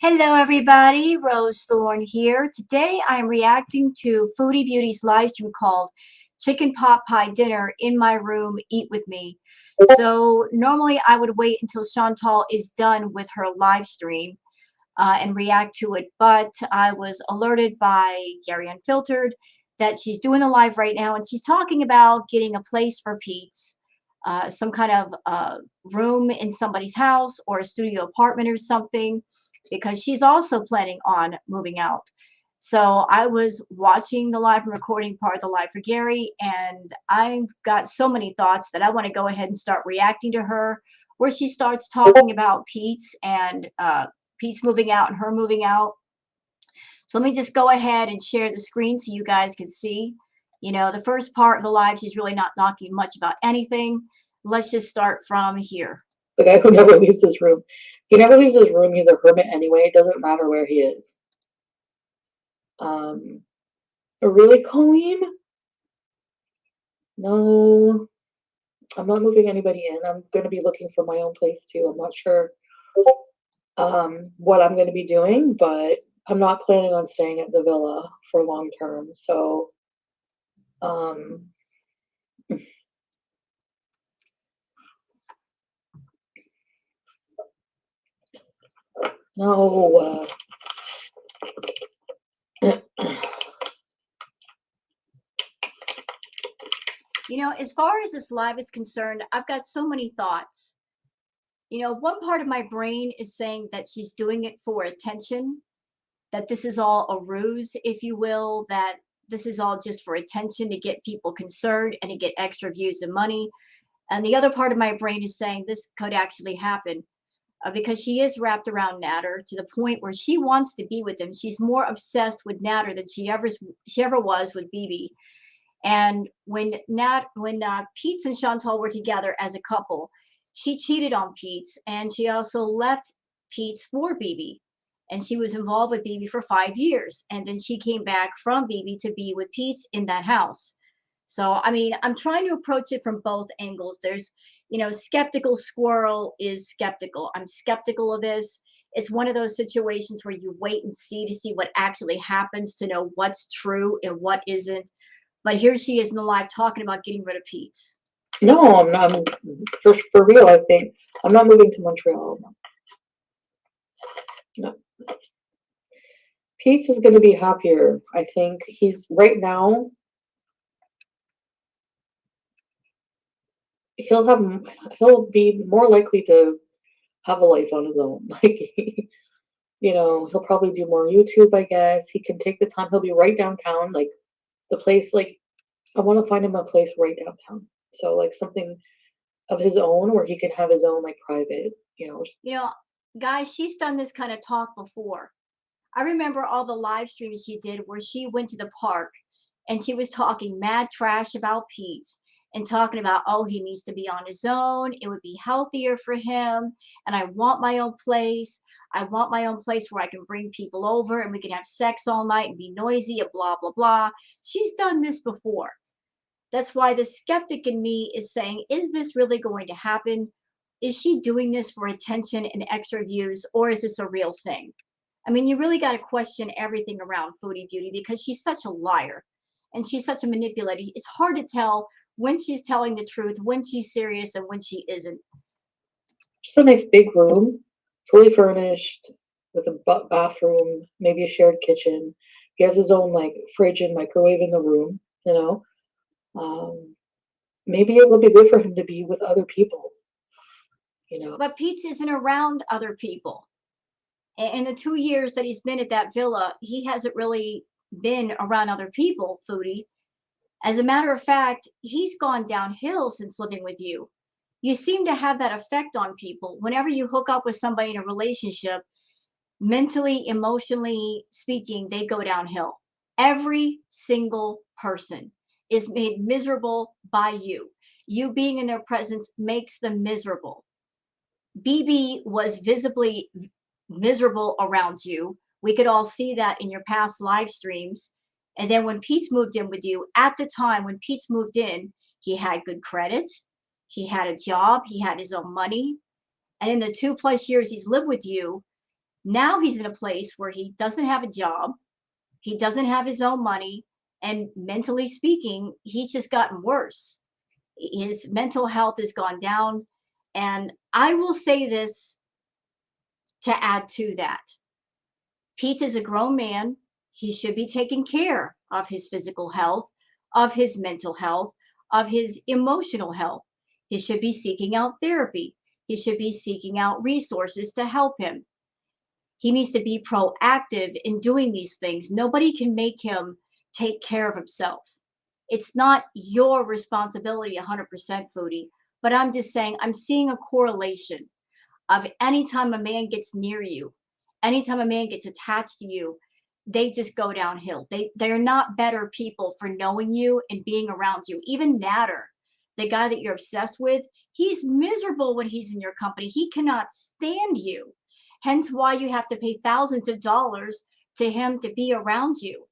Hello everybody, Rose Thorne here. Today I'm reacting to Foodie Beauty's live stream called Chicken Pot Pie Dinner in My Room, Eat With Me. So normally I would wait until Chantal is done with her live stream and react to it, but I was alerted by Gary Unfiltered that she's doing the live right now and she's talking about getting a place for Peetz, some kind of room in somebody's house or a studio apartment or something, because she's also planning on moving out. So I was watching the live and recording part of the live for Gary, and I've got so many thoughts that I want to go ahead and start reacting to her, where she starts talking about Peetz and Peetz moving out and her moving out. So let me just go ahead and share the screen so you guys can see. You know, the first part of the live, she's really not talking much about anything. Let's just start from here. The guy who never leaves his room. He never leaves his room. He's a hermit anyway. It doesn't matter where he is. Um, really, Colleen? No, I'm not moving anybody in. I'm going to be looking for my own place too. I'm not sure what I'm going to be doing, but I'm not planning on staying at the villa for long term. So, um, no. You know, as far as this live is concerned, I've got so many thoughts. You know, one part of my brain is saying that she's doing it for attention, that this is all a ruse, if you will, that this is all just for attention to get people concerned and to get extra views and money. And the other part of my brain is saying this could actually happen because she is wrapped around Natter to the point where she wants to be with him. She's more obsessed with Natter than she ever was with BB. And when Peetz and Chantal were together as a couple, she cheated on Peetz, and she also left Peetz for BB. And she was involved with BB for 5 years, and then she came back from BB to be with Peetz in that house. So I mean, I'm trying to approach it from both angles. There's, you know, skeptical squirrel is skeptical. I'm skeptical of this. It's one of those situations where you wait and see what actually happens to know what's true and what isn't. But here she is in the live talking about getting rid of Peetz. No, I'm not. For real, I think. I'm not moving to Montreal. No. Peetz is going to be happier. I think he's right now. He'll have. He'll be more likely to have a life on his own. He'll probably do more YouTube. I guess he can take the time. He'll be right downtown, like the place. Like I want to find him a place right downtown. So like something of his own where he can have his own like private. You know, guys, she's done this kind of talk before. I remember all the live streams she did where she went to the park and she was talking mad trash about Peetz and talking about, oh, he needs to be on his own. It would be healthier for him. And I want my own place. I want my own place where I can bring people over and we can have sex all night and be noisy and blah, blah, blah. She's done this before. That's why the skeptic in me is saying, is this really going to happen? Is she doing this for attention and extra views, or is this a real thing? I mean, you really got to question everything around Foodie Beauty because she's such a liar and she's such a manipulator. It's hard to tell when she's telling the truth, when she's serious, and when she isn't. Just a nice big room, fully furnished, with a bathroom, maybe a shared kitchen. He has his own like fridge and microwave in the room. Um, Maybe it will be good for him to be with other people. But Peetz isn't around other people. In the 2 years that he's been at that villa, he hasn't really been around other people, Foodie. As a matter of fact, he's gone downhill since living with you. You seem to have that effect on people. Whenever you hook up with somebody in a relationship, mentally, emotionally speaking, they go downhill. Every single person is made miserable by you. You being in their presence makes them miserable. BB was visibly miserable around you. We could all see that in your past live streams. And then when Peetz moved in with you, at the time when Peetz moved in, he had good credit, he had a job, he had his own money. And in the 2+ years he's lived with you, Now he's in a place where he doesn't have a job, he doesn't have his own money, and mentally speaking, he's just gotten worse. His mental health has gone down. And I will say this to add to that. Pete is a grown man. He should be taking care of his physical health, of his mental health, of his emotional health. He should be seeking out therapy. He should be seeking out resources to help him. He needs to be proactive in doing these things. Nobody can make him take care of himself. It's not your responsibility 100%, Foodie, but I'm just saying I'm seeing a correlation of anytime a man gets near you, anytime a man gets attached to you, they just go downhill. They're not better people for knowing you and being around you. Even Natter, the guy that you're obsessed with, he's miserable when he's in your company. He cannot stand you. Hence why you have to pay thousands of dollars to him to be around you.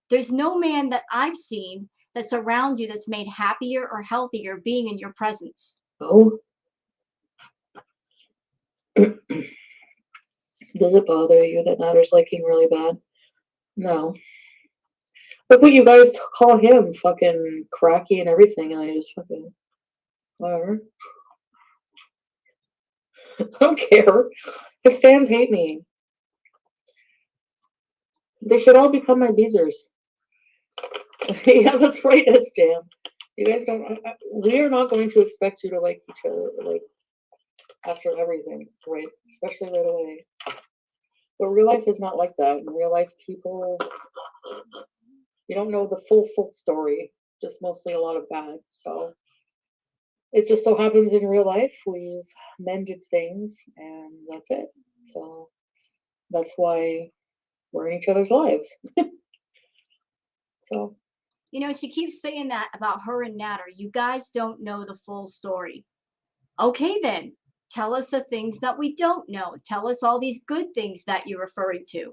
There's no man that I've seen that's around you that's made happier or healthier being in your presence. Oh, does it bother you that Natter's liking really bad? No. Look what you guys call him, fucking cracky and everything, and I just fucking whatever. I don't care. His fans hate me. They should all become my beezers. Yeah, that's right, S-Jam. You guys don't. We are not going to expect you to like each other, like after everything, right? Especially right away. But real life is not like that. In real life, people, you don't know the full story. Just mostly a lot of bad. So it just so happens in real life we've mended things, and that's it. So that's why we're in each other's lives. So You know, she keeps saying that about her and Natter. You guys don't know the full story. Okay, then tell us the things that we don't know. Tell us all these good things that you're referring to.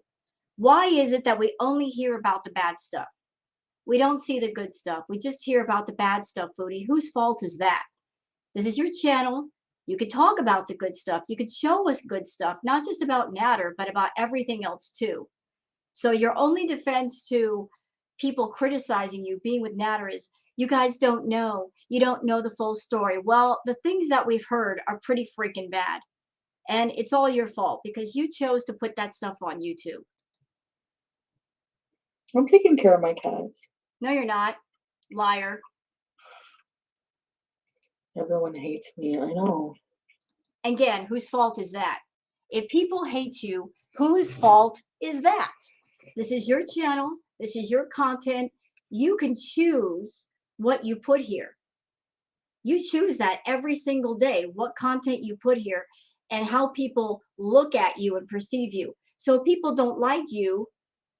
Why is it that we only hear about the bad stuff? We don't see the good stuff. We just hear about the bad stuff, Foodie. Whose fault is that? This is your channel. You could talk about the good stuff. You could show us good stuff, not just about Natter, but about everything else too. So your only defense to people criticizing you being with Natter is you guys don't know. You don't know the full story. Well, the things that we've heard are pretty freaking bad. And it's all your fault because you chose to put that stuff on YouTube. I'm taking care of my cats. No, you're not. Liar. Everyone hates me. I know. Again, whose fault is that? If people hate you, whose fault is that? This is your channel. This is your content. You can choose what you put here. You choose that every single day, what content you put here and how people look at you and perceive you. So if people don't like you,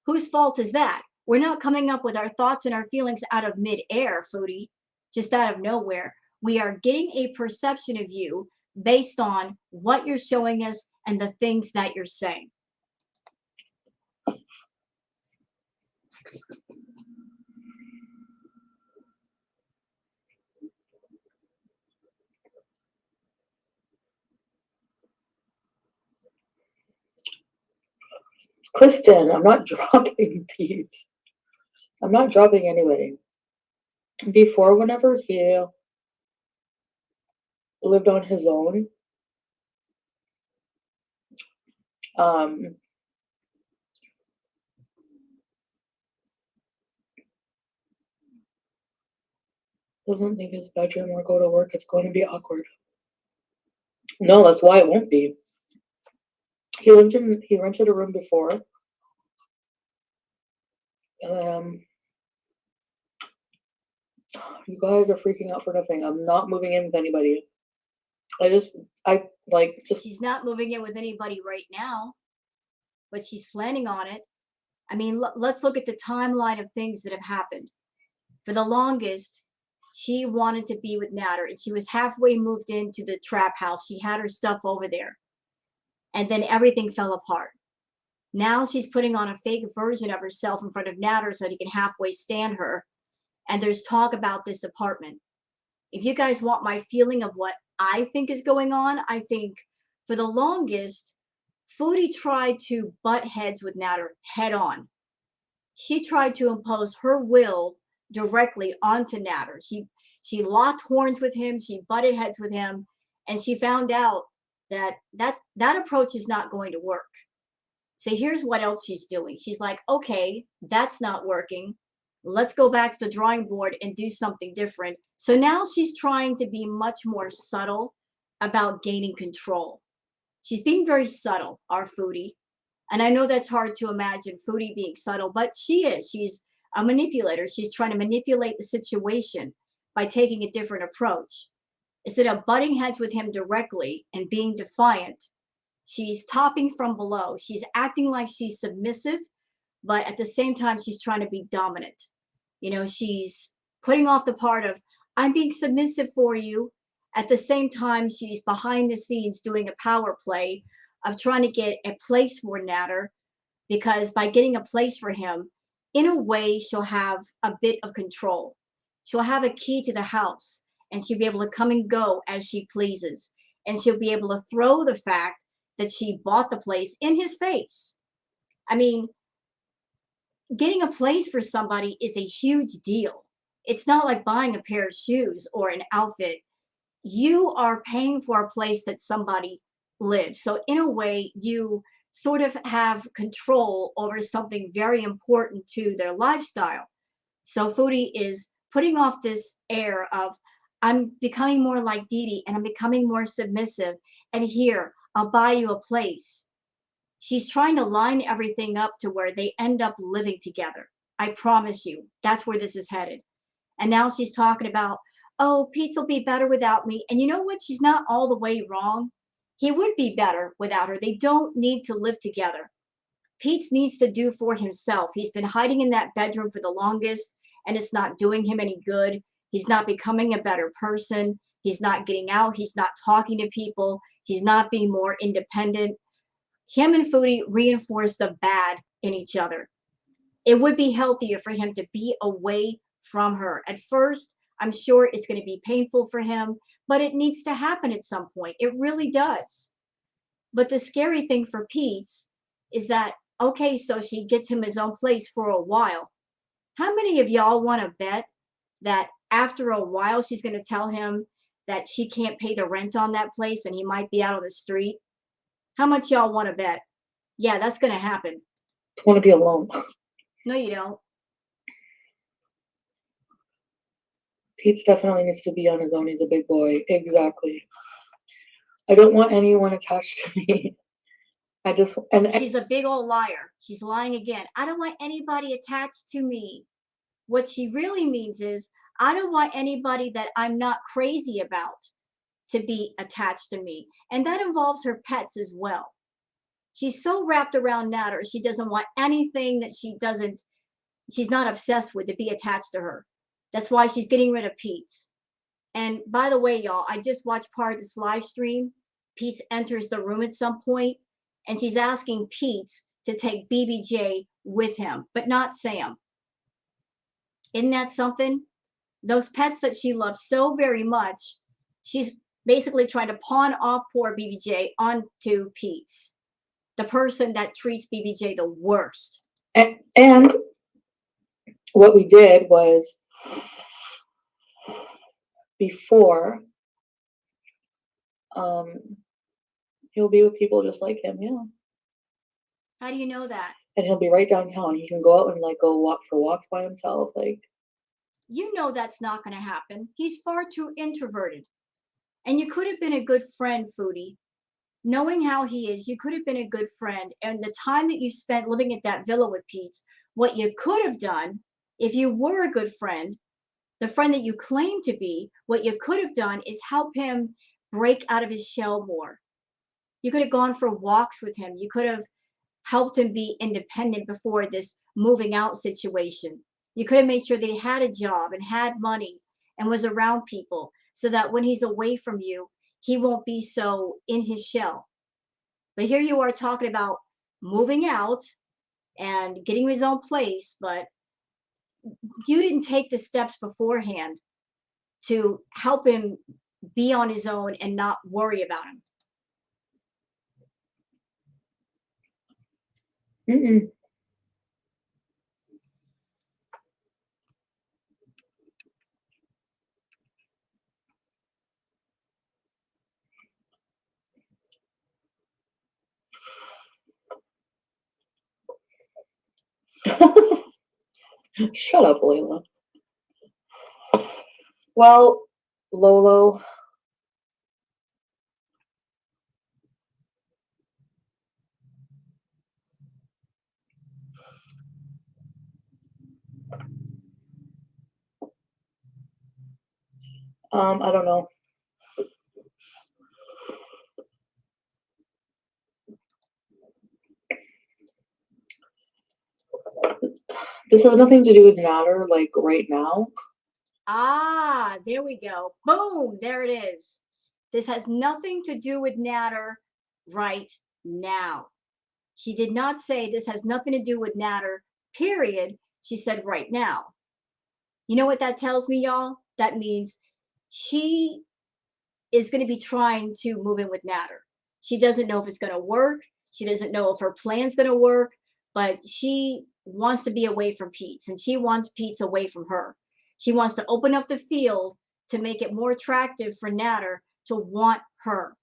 whose fault is that? We're not coming up with our thoughts and our feelings out of midair, Foodie, just out of nowhere. We are getting a perception of you based on what you're showing us and the things that you're saying. Kristen, I'm not dropping Pete. I'm not dropping anybody. Before, whenever he lived on his own, um, doesn't leave his bedroom or go to work, it's going to be awkward. No, that's why it won't be. He rented a room before. You guys are freaking out for nothing. I'm not moving in with anybody. She's not moving in with anybody right now, but she's planning on it. I mean, let's look at the timeline of things that have happened. For the longest, she wanted to be with Natter, and she was halfway moved into the trap house. She had her stuff over there, and then everything fell apart. Now she's putting on a fake version of herself in front of Natter so that he can halfway stand her. And there's talk about this apartment. If you guys want my feeling of what I think is going on, I think for the longest, Foodie tried to butt heads with Natter head on. She tried to impose her will directly onto Natter. She locked horns with him, she butted heads with him, and she found out that approach is not going to work. So here's what else she's doing. She's like, okay, that's not working. Let's go back to the drawing board and do something different. So now she's trying to be much more subtle about gaining control. She's being very subtle, our Foodie. And I know that's hard to imagine Foodie being subtle, but she is. She's a manipulator. She's trying to manipulate the situation by taking a different approach. Instead of butting heads with him directly and being defiant, she's topping from below. She's acting like she's submissive, but at the same time, she's trying to be dominant. She's putting off the part of, I'm being submissive for you. At the same time, she's behind the scenes doing a power play of trying to get a place for Natter, because by getting a place for him, in a way, she'll have a bit of control. She'll have a key to the house, and she'll be able to come and go as she pleases. And she'll be able to throw the fact that she bought the place in his face. I mean, getting a place for somebody is a huge deal. It's not like buying a pair of shoes or an outfit. You are paying for a place that somebody lives. So in a way, you sort of have control over something very important to their lifestyle. So Foodie is putting off this air of, I'm becoming more like Dee Dee and I'm becoming more submissive. And here, I'll buy you a place. She's trying to line everything up to where they end up living together. I promise you, that's where this is headed. And now she's talking about, oh, Peetz will be better without me. And you know what? She's not all the way wrong. He would be better without her. They don't need to live together. Peetz needs to do for himself. He's been hiding in that bedroom for the longest, and it's not doing him any good. He's not becoming a better person. He's not getting out. He's not talking to people. He's not being more independent. Him and Foodie reinforce the bad in each other. It would be healthier for him to be away from her. At first, I'm sure it's going to be painful for him, but it needs to happen at some point. It really does. But the scary thing for Peetz is that, okay, so she gets him his own place for a while. How many of y'all want to bet that after a while she's going to tell him that she can't pay the rent on that place and he might be out on the street? How much y'all want to bet? Yeah, that's going to happen. I want to be alone. No, you don't. Peetz definitely needs to be on his own. He's a big boy. Exactly. I don't want anyone attached to me. She's a big old liar. She's lying again. I don't want anybody attached to me. What she really means is, I don't want anybody that I'm not crazy about to be attached to me. And that involves her pets as well. She's so wrapped around Natter, she doesn't want anything that she's not obsessed with to be attached to her. That's why she's getting rid of Peetz. And by the way, y'all, I just watched part of this live stream. Peetz enters the room at some point, and she's asking Peetz to take BBJ with him, but not Sam. Isn't that something? Those pets that she loves so very much, she's basically trying to pawn off poor BBJ onto Peetz, the person that treats BBJ the worst. And what we did was, before, he'll be with people just like him, yeah. How do you know that? And he'll be right downtown. He can go out and go walk for walks by himself. You know that's not going to happen. He's far too introverted. And you could have been a good friend, Foodie. Knowing how he is, you could have been a good friend. And the time that you spent living at that villa with Peetz, what you could have done, if you were a good friend, the friend that you claim to be, what you could have done is help him break out of his shell more. You could have gone for walks with him. You could have helped him be independent before this moving out situation. You could have made sure that he had a job and had money and was around people, so that when he's away from you, he won't be so in his shell. But here you are talking about moving out and getting his own place, but you didn't take the steps beforehand to help him be on his own and not worry about him. Mm-mm. Shut up, Layla. Well, Lolo, I don't know. This has nothing to do with Natter, like right now. Ah, there we go. Boom, there it is. This has nothing to do with Natter right now. She did not say this has nothing to do with Natter, period. She said right now. You know what that tells me, y'all? That means she is going to be trying to move in with Natter. She doesn't know if it's going to work. She doesn't know if her plan's going to work, but she wants to be away from Peetz and she wants Peetz away from her. She wants to open up the field to make it more attractive for Natter to want her.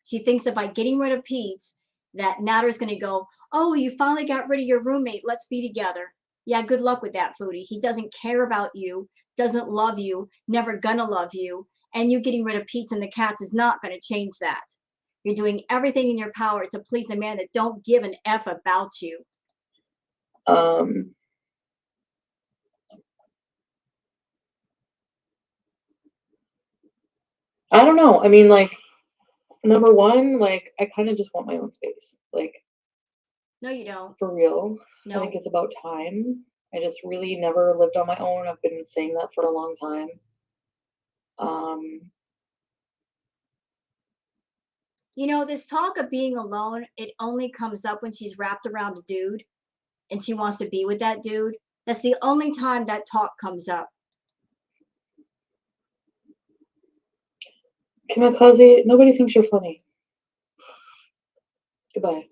She thinks that by getting rid of Peetz, that Natter's going to go, oh, you finally got rid of your roommate. Let's be together. Yeah, good luck with that, Foodie. He doesn't care about you, doesn't love you, never gonna love you. And you getting rid of Peetz and the cats is not going to change that. You're doing everything in your power to please a man that don't give an F about you. Um, I don't know. I mean, like, number one, like, I kind of just want my own space. Like, No, you don't. for real. I No. think it's about time. I just really never lived on my own. I've been saying that for a long time. You know, this talk of being alone, it only comes up when she's wrapped around a dude and she wants to be with that dude. That's the only time that talk comes up. Kamikaze, nobody thinks you're funny. Goodbye.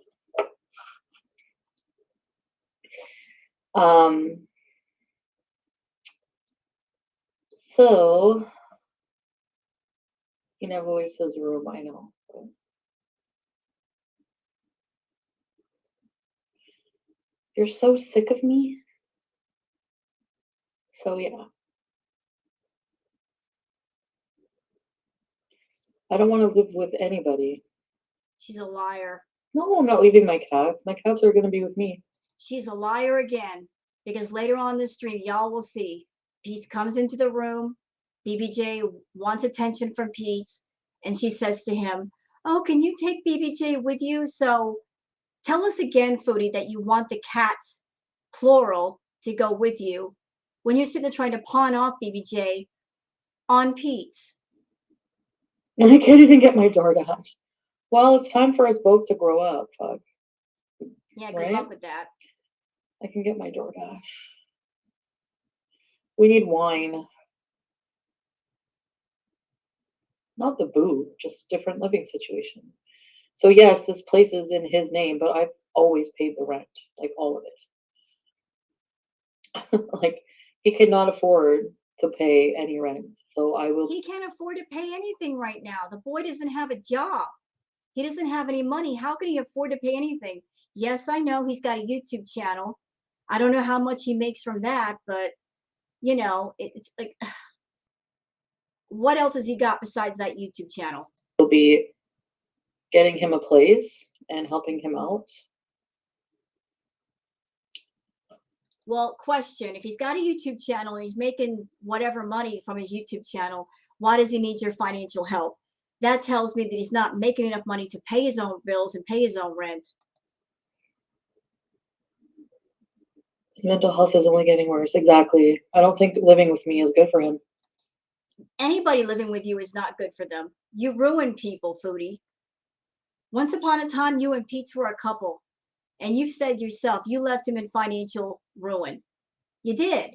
So he never leaves his room, I know. You're so sick of me. So yeah. I don't want to live with anybody. She's a liar. No, I'm not leaving my cats. My cats are gonna be with me. She's a liar again, because later on this stream, y'all will see Peetz comes into the room. BBJ wants attention from Peetz, and she says to him, oh, can you take BBJ with you? So tell us again, Foodie, that you want the cats, plural, to go with you when you're sitting there trying to pawn off BBJ on Peetz. And I can't even get my DoorDash. Well, it's time for us both to grow up. Fuck. Yeah, good luck with that. I can get my DoorDash. We need wine. Not the booze, just different living situation. So yes, this place is in his name, but I've always paid the rent, like all of it. Like he cannot afford to pay any rent, so I will. He can't afford to pay anything right now. The boy doesn't have a job. He doesn't have any money. How can he afford to pay anything? Yes, I know he's got a YouTube channel. I don't know how much he makes from that, but you know, it's like, what else has he got besides that YouTube channel? Will be getting him a place and helping him out. Well, question, if he's got a YouTube channel and he's making whatever money from his YouTube channel, why does he need your financial help? That tells me that he's not making enough money to pay his own bills and pay his own rent. His mental health is only getting worse. Exactly. I don't think living with me is good for him. Anybody living with you is not good for them. You ruin people, Foodie. Once upon a time, you and Peetz were a couple. And you've said yourself, you left him in financial ruin. You did.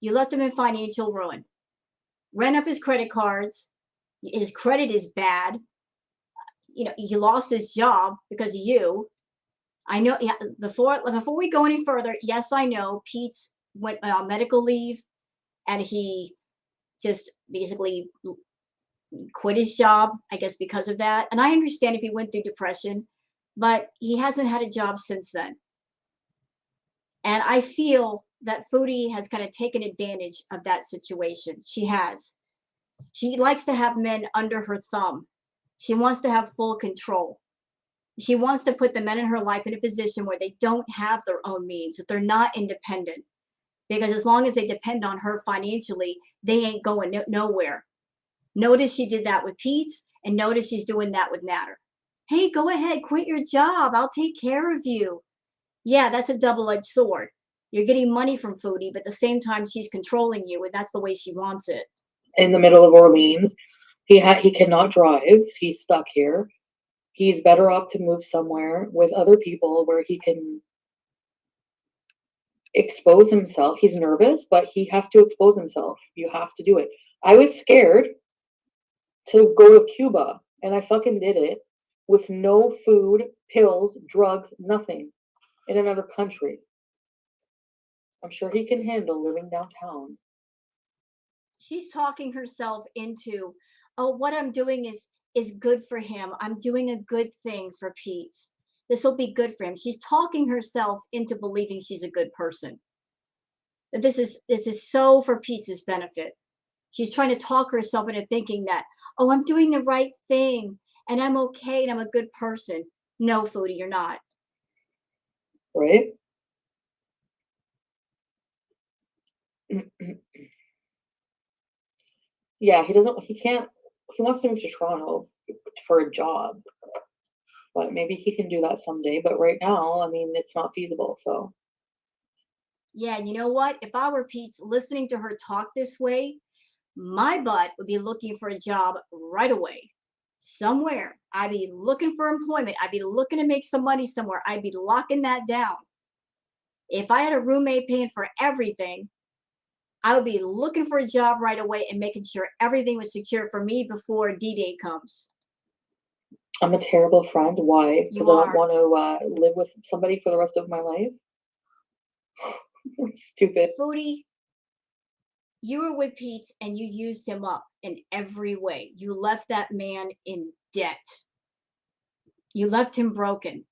You left him in financial ruin. Ran up his credit cards. His credit is bad. You know, he lost his job because of you. I know, yeah, before we go any further, yes, I know Pete's went on medical leave and he just basically quit his job, I guess because of that. And I understand if he went through depression, but he hasn't had a job since then. And I feel that Foodie has kind of taken advantage of that situation. She has. She likes to have men under her thumb. She wants to have full control. She wants to put the men in her life in a position where they don't have their own means, that they're not independent. Because as long as they depend on her financially, they ain't going nowhere. Notice she did that with Pete's, and notice she's doing that with Natter. Hey, go ahead, quit your job. I'll take care of you. Yeah, that's a double-edged sword. You're getting money from Foodie, but at the same time, she's controlling you, and that's the way she wants it. In the middle of Orleans, he cannot drive. He's stuck here. He's better off to move somewhere with other people where he can expose himself. He's nervous, but he has to expose himself. You have to do it. I was scared to go to Cuba, and I fucking did it with no food, pills, drugs, nothing in another country. I'm sure he can handle living downtown. She's talking herself into, oh, what I'm doing is good for him. I'm doing a good thing for Pete. This will be good for him. She's talking herself into believing she's a good person. This is so for Pete's benefit. She's trying to talk herself into thinking that, oh, I'm doing the right thing and I'm okay and I'm a good person. No, Foodie, you're not. Right? Yeah, he can't, he wants to move to Toronto for a job. But maybe he can do that someday. But right now, I mean, it's not feasible. So, Yeah, and you know what? If I were Pete's listening to her talk this way, my butt would be looking for a job right away. Somewhere. I'd be looking for employment. I'd be looking to make some money somewhere. I'd be locking that down. If I had a roommate paying for everything, I would be looking for a job right away and making sure everything was secure for me before D-Day comes. I'm a terrible friend. Why? Because You I don't are. want to live with somebody for the rest of my life. Stupid. Foodie, you were with Pete and you used him up in every way. You left that man in debt. You left him broken.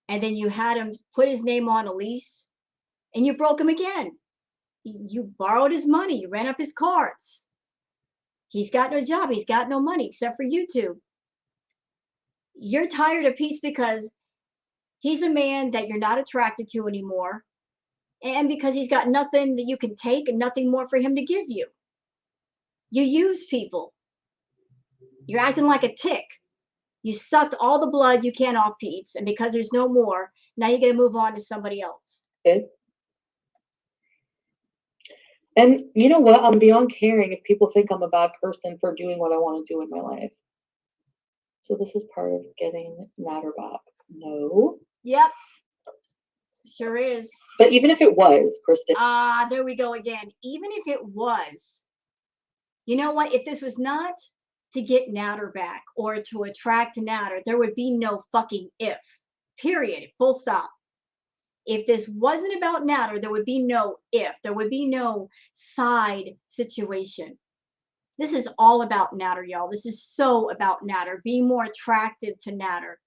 And then you had him put his name on a lease and you broke him again. You borrowed his money. You ran up his cards. He's got no job. He's got no money except for YouTube. You're tired of Pete because he's a man that you're not attracted to anymore. And because he's got nothing that you can take and nothing more for him to give you. You use people. You're acting like a tick. You sucked all the blood you can off Pete's, and because there's no more, now you're going to move on to somebody else. Okay. And you know what? I'm beyond caring if people think I'm a bad person for doing what I want to do in my life. So this is part of getting Natter back. No. Yep. Sure is. But even if it was, Kristen. There we go again. Even if it was, you know what? If this was not to get Natter back or to attract Natter, there would be no fucking if. Period. Full stop. If this wasn't about Natter, there would be no if. There would be no side situation. This is all about Natter, y'all. This is so about Natter. Being more attractive to Natter.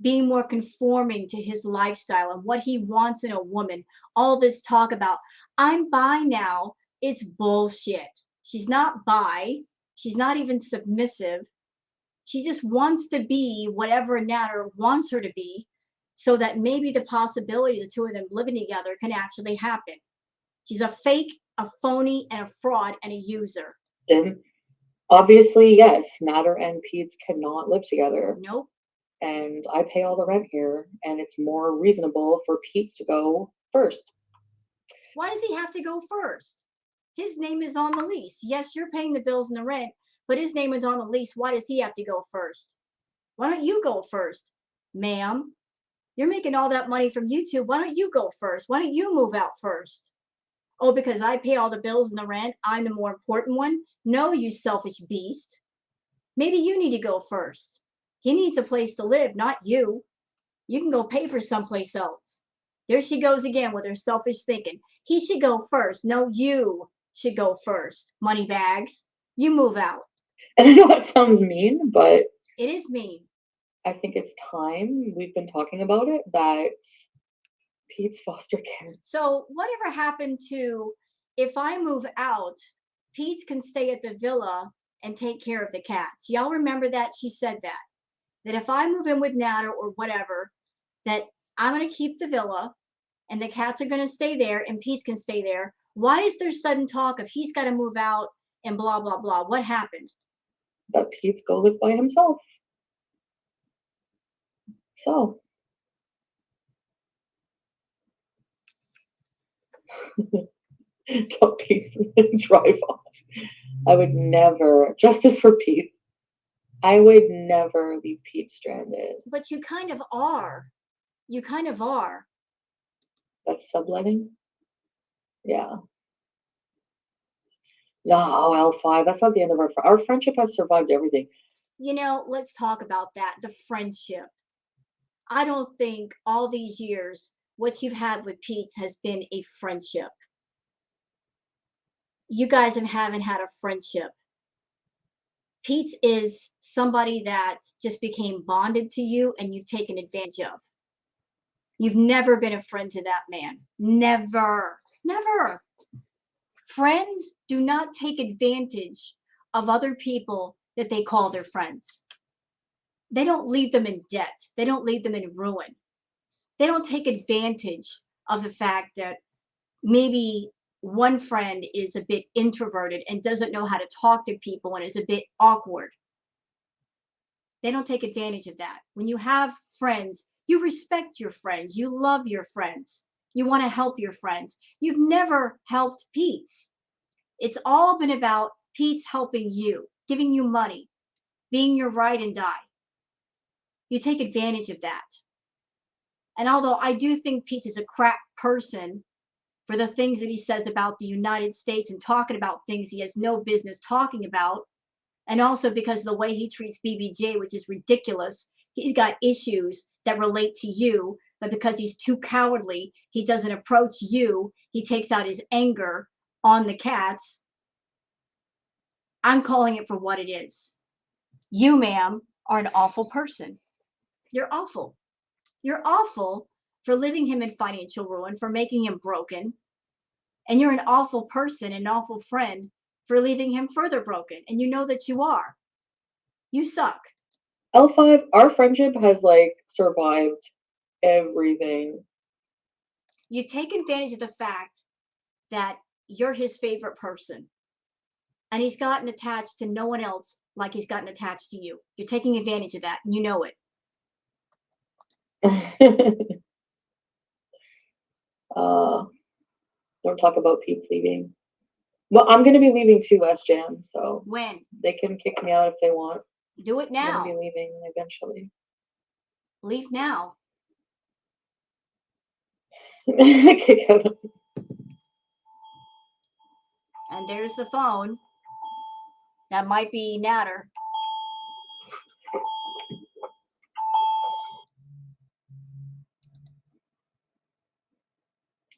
Being more conforming to his lifestyle and what he wants in a woman. All this talk about, I'm bi now, it's bullshit. She's not bi. She's not even submissive. She just wants to be whatever Natter wants her to be so that maybe the possibility of the two of them living together can actually happen. She's a fake, a phony, and a fraud and a user. Then obviously, yes, Natter and Peetz cannot live together. Nope. And I pay all the rent here, and it's more reasonable for Peetz to go first. Why does he have to go first? His name is on the lease. Yes, you're paying the bills and the rent, but his name is on the lease. Why does he have to go first? Why don't you go first, ma'am? You're making all that money from YouTube. Why don't you go first? Why don't you move out first? Oh, because I pay all the bills and the rent, I'm the more important one? No, you selfish beast. Maybe you need to go first. He needs a place to live, not you. You can go pay for someplace else. There she goes again with her selfish thinking. He should go first. No, you should go first. Money bags. You move out. And I know that sounds mean, but It is mean. I think it's time, we've been talking about it, that Pete's foster care. So whatever happened to if I move out, Peetz can stay at the villa and take care of the cats. Y'all remember that? She said that. That if I move in with Nana or whatever, that I'm going to keep the villa and the cats are going to stay there and Peetz can stay there. Why is there sudden talk of he's got to move out and blah, blah, blah? What happened? That Pete's go live by himself. So. Tell Pete's drive off. I would never, justice for Pete. I would never leave Pete stranded. But you kind of are. You kind of are. That's subletting? Yeah. No, L5, that's not the end of our friendship has survived everything. You know, let's talk about that. The friendship. I don't think all these years what you've had with Peetz has been a friendship. You guys haven't had a friendship. Peetz is somebody that just became bonded to you and you've taken advantage of. You've never been a friend to that man. Never. Never. Friends do not take advantage of other people that they call their friends. They don't leave them in debt. They don't leave them in ruin. They don't take advantage of the fact that maybe one friend is a bit introverted and doesn't know how to talk to people and is a bit awkward. They don't take advantage of that. When you have friends, you respect your friends. You love your friends. You want to help your friends. You've never helped Peetz. It's all been about Peetz helping you, giving you money, being your ride and die. You take advantage of that. And although I do think Peetz is a crap person for the things that he says about the United States and talking about things he has no business talking about, and also because of the way he treats BBJ, which is ridiculous. He's got issues that relate to you, but because he's too cowardly, he doesn't approach you. He takes out his anger on the cats. I'm calling it for what it is. You, ma'am, are an awful person. You're awful. You're awful for leaving him in financial ruin, for making him broken. And you're an awful person, an awful friend for leaving him further broken. And you know that you are. You suck. L5, our friendship has like survived everything. You take advantage of the fact that you're his favorite person. And he's gotten attached to no one else like he's gotten attached to you. You're taking advantage of that. And you know it. Don't talk about Pete's leaving. Well, I'm gonna be leaving too, West Jam, so When? they can kick me out if they want. Do it I'm now. gonna be leaving eventually. Leave now. Kick out. And there's the phone. That might be Natter.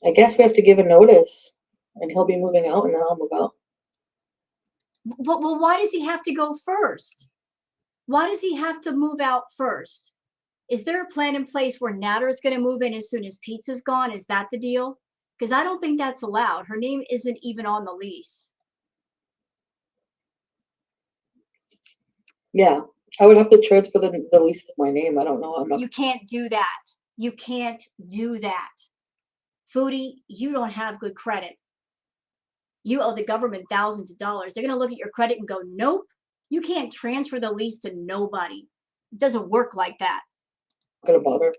I guess we have to give a notice, and he'll be moving out, and then I'll move out. Well, why does he have to go first? Why does he have to move out first? Is there a plan in place where Natter is going to move in as soon as Peetz is gone? Is that the deal? Because I don't think that's allowed. Her name isn't even on the lease. Yeah, I would have to transfer the lease to my name. I don't know. You can't do that. You can't do that. Foodie, you don't have good credit. You owe the government thousands of dollars. They're going to look at your credit and go, nope, you can't transfer the lease to nobody. It doesn't work like that. I'm not gonna bother.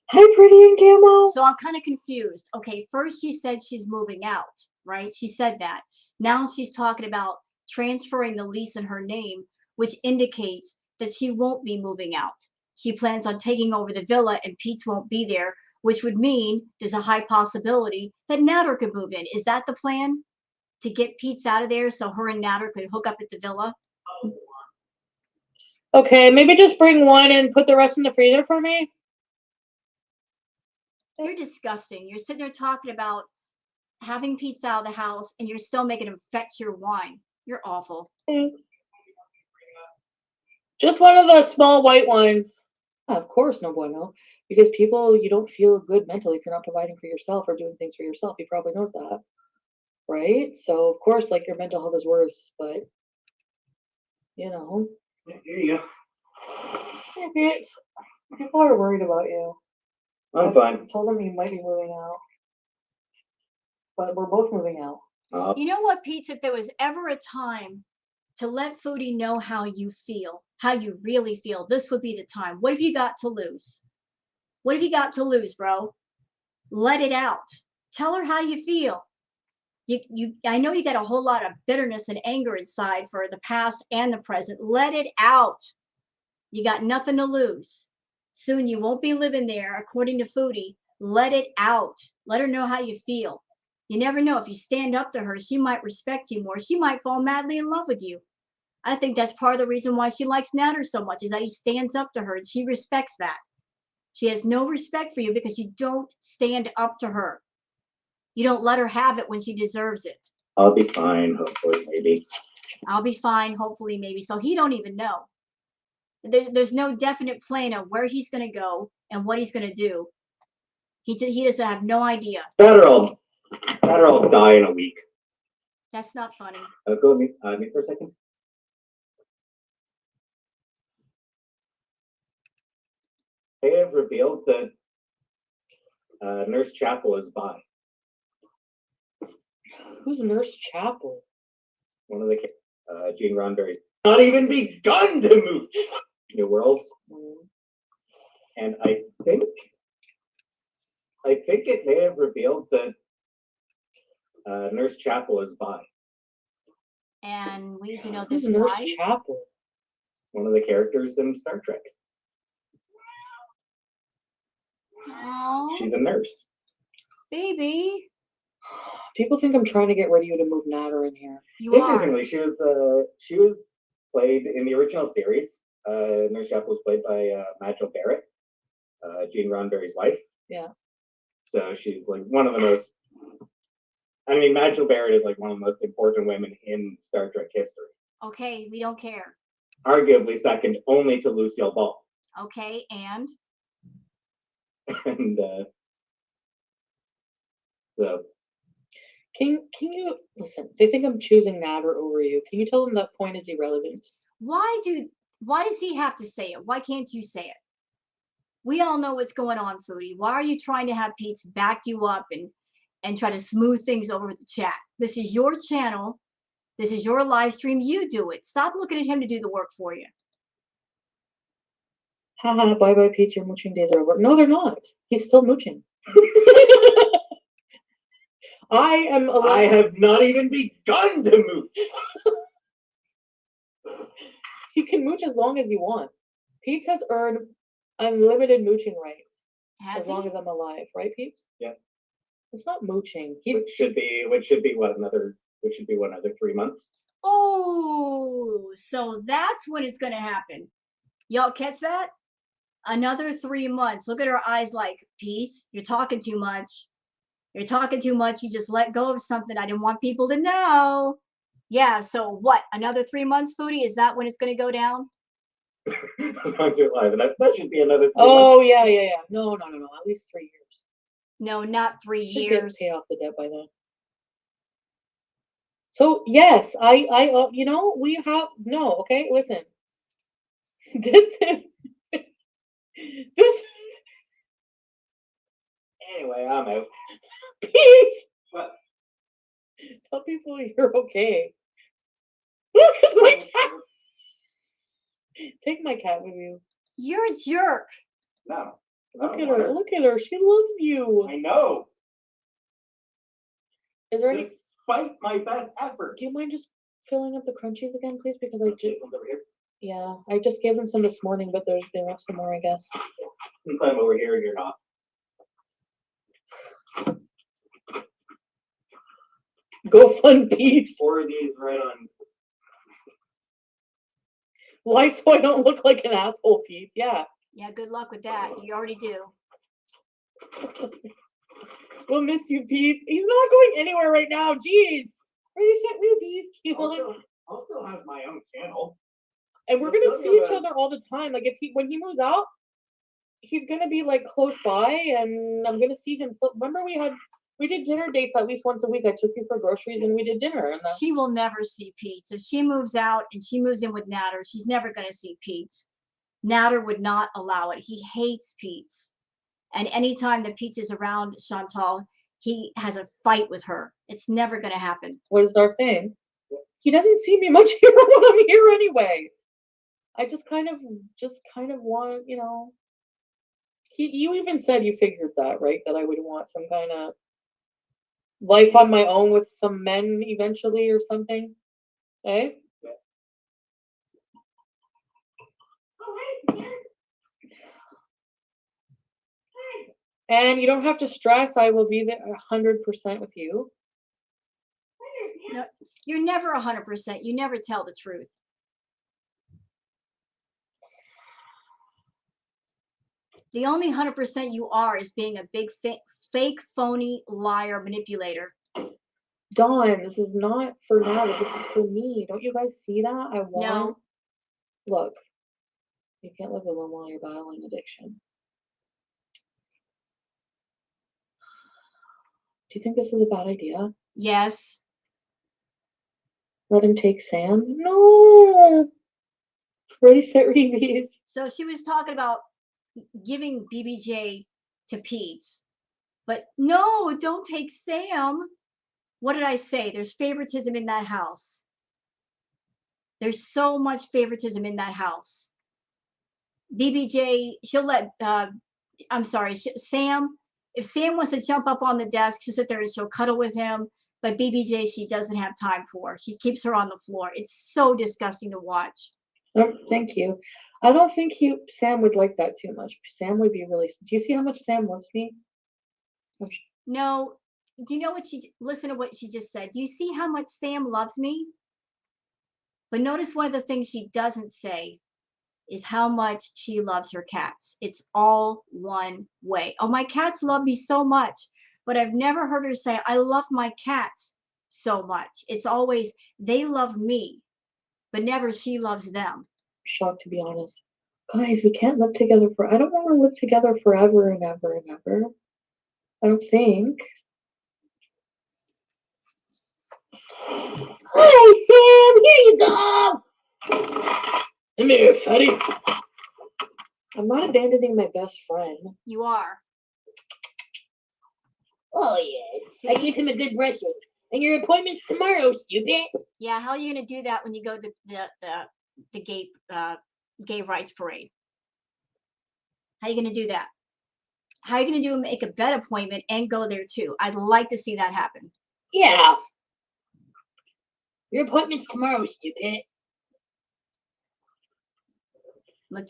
Hi, pretty and camo. So I'm kind of confused. Okay, first she said she's moving out, right? She said that. Now she's talking about transferring the lease in her name, which indicates that she won't be moving out. She plans on taking over the villa and Peetz won't be there, which would mean there's a high possibility that Natter could move in. Is that the plan? To get Peetz out of there so her and Natter could hook up at the villa? Okay, maybe just bring one and put the rest in the freezer for me. You're disgusting. You're sitting there talking about having Peetz out of the house, and you're still making him fetch your wine. You're awful. Thanks. Just one of the small white ones. Of course, no bueno. Because people, you don't feel good mentally if you're not providing for yourself or doing things for yourself. He probably knows that, right? So of course, like your mental health is worse, but you know. Here you go. Hey, Peetz. People are worried about you. I'm fine. Told them you might be moving out, but we're both moving out. You know what, Peetz? If there was ever a time to let Foodie know how you feel, how you really feel, this would be the time. What have you got to lose? What have you got to lose, bro? Let it out. Tell her how you feel. I know you got a whole lot of bitterness and anger inside for the past and the present. Let it out. You got nothing to lose. Soon you won't be living there, according to Foodie. Let it out. Let her know how you feel. You never know. If you stand up to her, she might respect you more. She might fall madly in love with you. I think that's part of the reason why she likes Natter so much, is that he stands up to her and she respects that. She has no respect for you because you don't stand up to her. You don't let her have it when she deserves it. I'll be fine, hopefully, maybe. I'll be fine, hopefully, maybe. So he don't even know. There's no definite plan of where he's going to go and what he's going to do. He doesn't have no idea. That'll die in a week. That's not funny. Go with me for a second. They have revealed that Nurse Chapel is bi. Who's Nurse Chapel? One of the Gene Roddenberry's not even begun to move New Worlds. And I think it may have revealed that Nurse Chapel is bi. And we need to know this. Who's Nurse Why? Chapel? One of the characters in Star Trek. Oh, She's a nurse. baby. People think I'm trying to get ready to move Natter in here. You are. Interestingly, she was played in the original series. Nurse Chapel was played by Majel Barrett, Gene Roddenberry's wife. Yeah. So she's like one of the most. I mean, Majel Barrett is like one of the most important women in Star Trek history. Okay, we don't care. Arguably second only to Lucille Ball. Okay, and And so. Can you listen? They think I'm choosing Natter over you. Can you tell them that point is irrelevant? why does he have to say it? Why can't you say it? We all know what's going on, Foodie. Why are you trying to have Peetz back you up and try to smooth things over the chat? This is your channel. This is your live stream. You do it. Stop looking at him to do the work for you. Haha, bye bye, Peetz. Your mooching days are over. No, they're not. He's still mooching. I have not even begun to mooch. He can mooch as long as he wants. Peetz has earned unlimited mooching rights as long as I'm alive, right, Peetz? Yeah. It's not mooching. Which should be another 3 months. Oh, so that's when it's going to happen. Y'all catch that? Another 3 months. Look at her eyes like, Peetz, you're talking too much. You're talking too much. You just let go of something I didn't want people to know. Yeah, so what? Another 3 months, Foodie? Is that when it's going to go down? Live, and that should be another 3 months. Oh, yeah. No. At least 3 years. No, not 3 Should years. pay off the debt by then. So yes, I we have no. Okay, listen. This is this. Anyway, I'm out. Peetz, What? tell people you're okay. Look at my cat. Take my cat with you. You're a jerk. No. Look at her. Look at her. She loves you. I know. Is there any? Despite my best efforts. Do you mind just filling up the crunchies again, please? Because I just Over here. yeah, I just gave them some this morning, but they want some more, I guess. Since I'm over here and you're not. Go fund Peetz. 4 of these right on. Why, so I don't look like an asshole, Peetz? Yeah. Yeah, good luck with that. You already do. We'll miss you, Peetz. He's not going anywhere right now. Jeez. Ready, set, repeat. I'll still have my own channel. And we're gonna see each other all the time. Like when he moves out, he's gonna be like close by, and I'm gonna see him. So remember we did dinner dates at least once a week. I took you for groceries and we did dinner. And she will never see Peetz. If she moves out and she moves in with Natter, she's never going to see Peetz. Natter would not allow it. He hates Peetz. And anytime that Peetz is around Chantal, he has a fight with her. It's never going to happen. what is our thing? He doesn't see me much here when I'm here anyway. I just kind of want, you even said you figured that, right? That I would want some kind of life on my own with some men eventually or something. Eh? And you don't have to stress. I will be there 100% with you. No, you're never 100%. You never tell the truth. The only 100% you are is being a big fake, phony liar manipulator. Dawn, this is not for now. This is for me. Don't you guys see that? I want. No. Look, you can't live alone while you're battling addiction. Do you think this is a bad idea? Yes. Let him take Sam? No. Ready, set, repeat. So she was talking about giving BBJ to Peetz. But no, don't take Sam. What did I say? There's favoritism in that house. There's so much favoritism in that house. BBJ, she'll let, Sam, if Sam wants to jump up on the desk, she'll sit there and she'll cuddle with him. But BBJ, she doesn't have time for. She keeps her on the floor. It's so disgusting to watch. Oh, thank you. I don't think Sam would like that too much. Sam would be really. Do you see how much Sam loves me? No. Do you know listen to what she just said. Do you see how much Sam loves me? But notice one of the things she doesn't say is how much she loves her cats. It's all one way. Oh, my cats love me so much. But I've never heard her say, I love my cats so much. It's always, they love me, but never she loves them. Shocked, to be honest. Guys, we can't live together I don't want to live together forever and ever and ever. I don't think. Hi, Sam. Here you go. Come here, fatty. I'm not abandoning my best friend. You are. Oh, yeah. See? I give him a good brushing. And your appointment's tomorrow, stupid. Yeah, how are you going to do that when you go to the gay rights parade? How are you going to do that? How are you going to make a vet appointment and go there too? I'd like to see that happen. Yeah. Your appointment's tomorrow, stupid.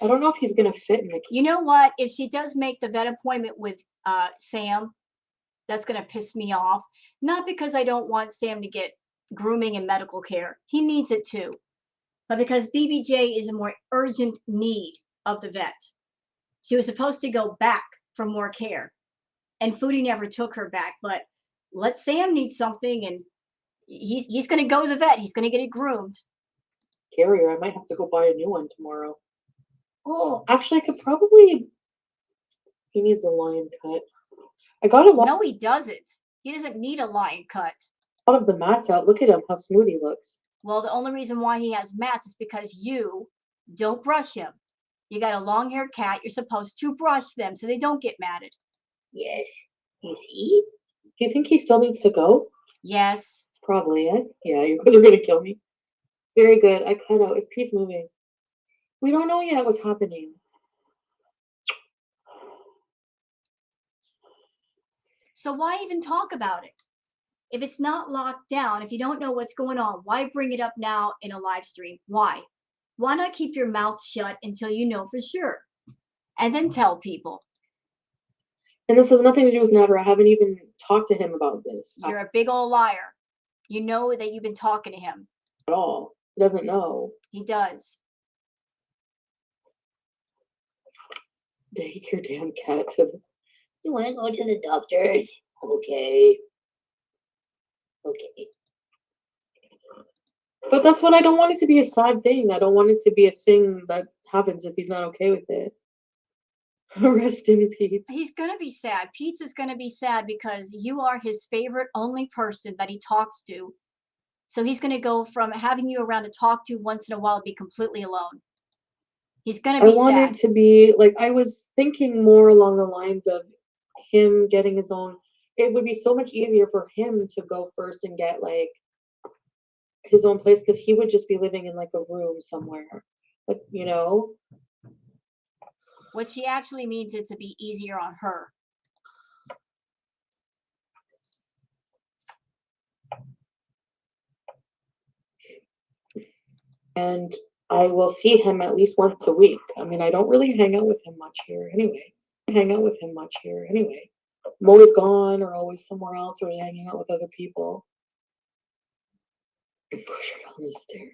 I don't know if he's going to fit in the. You know what? If she does make the vet appointment with Sam, that's going to piss me off. Not because I don't want Sam to get grooming and medical care. He needs it too. But because BBJ is a more urgent need of the vet. She was supposed to go back for more care. And Foodie never took her back. But let Sam need something, and he's going to go to the vet. He's going to get it groomed. Carrier, I might have to go buy a new one tomorrow. Oh, actually, I could probably. He needs a line cut. I got a lot. No, he doesn't. He doesn't need a line cut. A lot of the mats out. Look at him, how smooth he looks. Well, the only reason why he has mats is because you don't brush him. You got a long-haired cat. You're supposed to brush them so they don't get matted. Yes. You see? Do you think he still needs to go? Yes. Probably, eh? Yeah, you guys are going to kill me. Very good. I cut out. Is Peetz moving? We don't know yet what's happening. So why even talk about it? If it's not locked down, if you don't know what's going on, why bring it up now in a live stream? Why? Why not keep your mouth shut until you know for sure? And then tell people. And this has nothing to do with Natter. I haven't even talked to him about this. You're a big old liar. You know that you've been talking to him. At all. He doesn't know. He does. Take your damn cat to You want to go to the doctors? Okay. Okay. But that's what I don't want it to be a sad thing. I don't want it to be a thing that happens if he's not okay with it. Rest in peace. He's going to be sad. Peetz is going to be sad because you are his favorite only person that he talks to. So he's going to go from having you around to talk to once in a while to be completely alone. He's going to I be want sad. it to be like, I was thinking more along the lines of him getting his own. It would be so much easier for him to go first and get like his own place, because he would just be living in like a room somewhere, like, you know. What she actually means is to be easier on her. And I will see him at least once a week. I mean, I don't really hang out with him much here anyway. I'm always gone or always somewhere else or hanging out with other people. And push her down the stairs.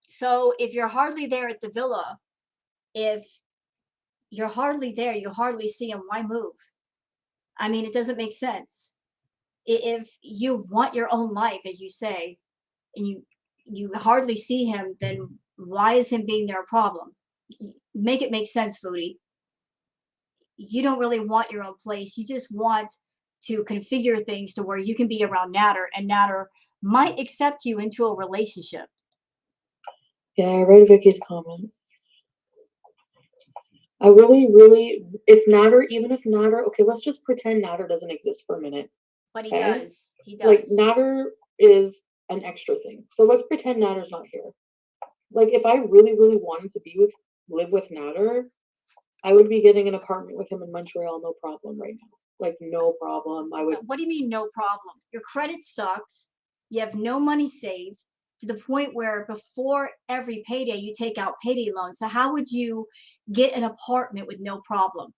So if you're hardly there at the villa, if you're hardly there, you hardly see him, why move? I mean, it doesn't make sense. If you want your own life, as you say, and you hardly see him, then why is him being there a problem? Make it make sense, Foodie. You don't really want your own place. You just want to configure things to where you can be around Natter, and Natter might accept you into a relationship. Yeah, I read Vicky's comment. I really, even if Natter, okay, let's just pretend Natter doesn't exist for a minute. But he Okay? does. He does. Like, Natter is an extra thing. So let's pretend Natter's not here. Like, if I really, really wanted to live with Natter, I would be getting an apartment with him in Montreal, no problem right now. Like, no problem. I would. What do you mean, no problem? Your credit sucks. You have no money saved to the point where before every payday, you take out payday loans. So how would you get an apartment with no problem?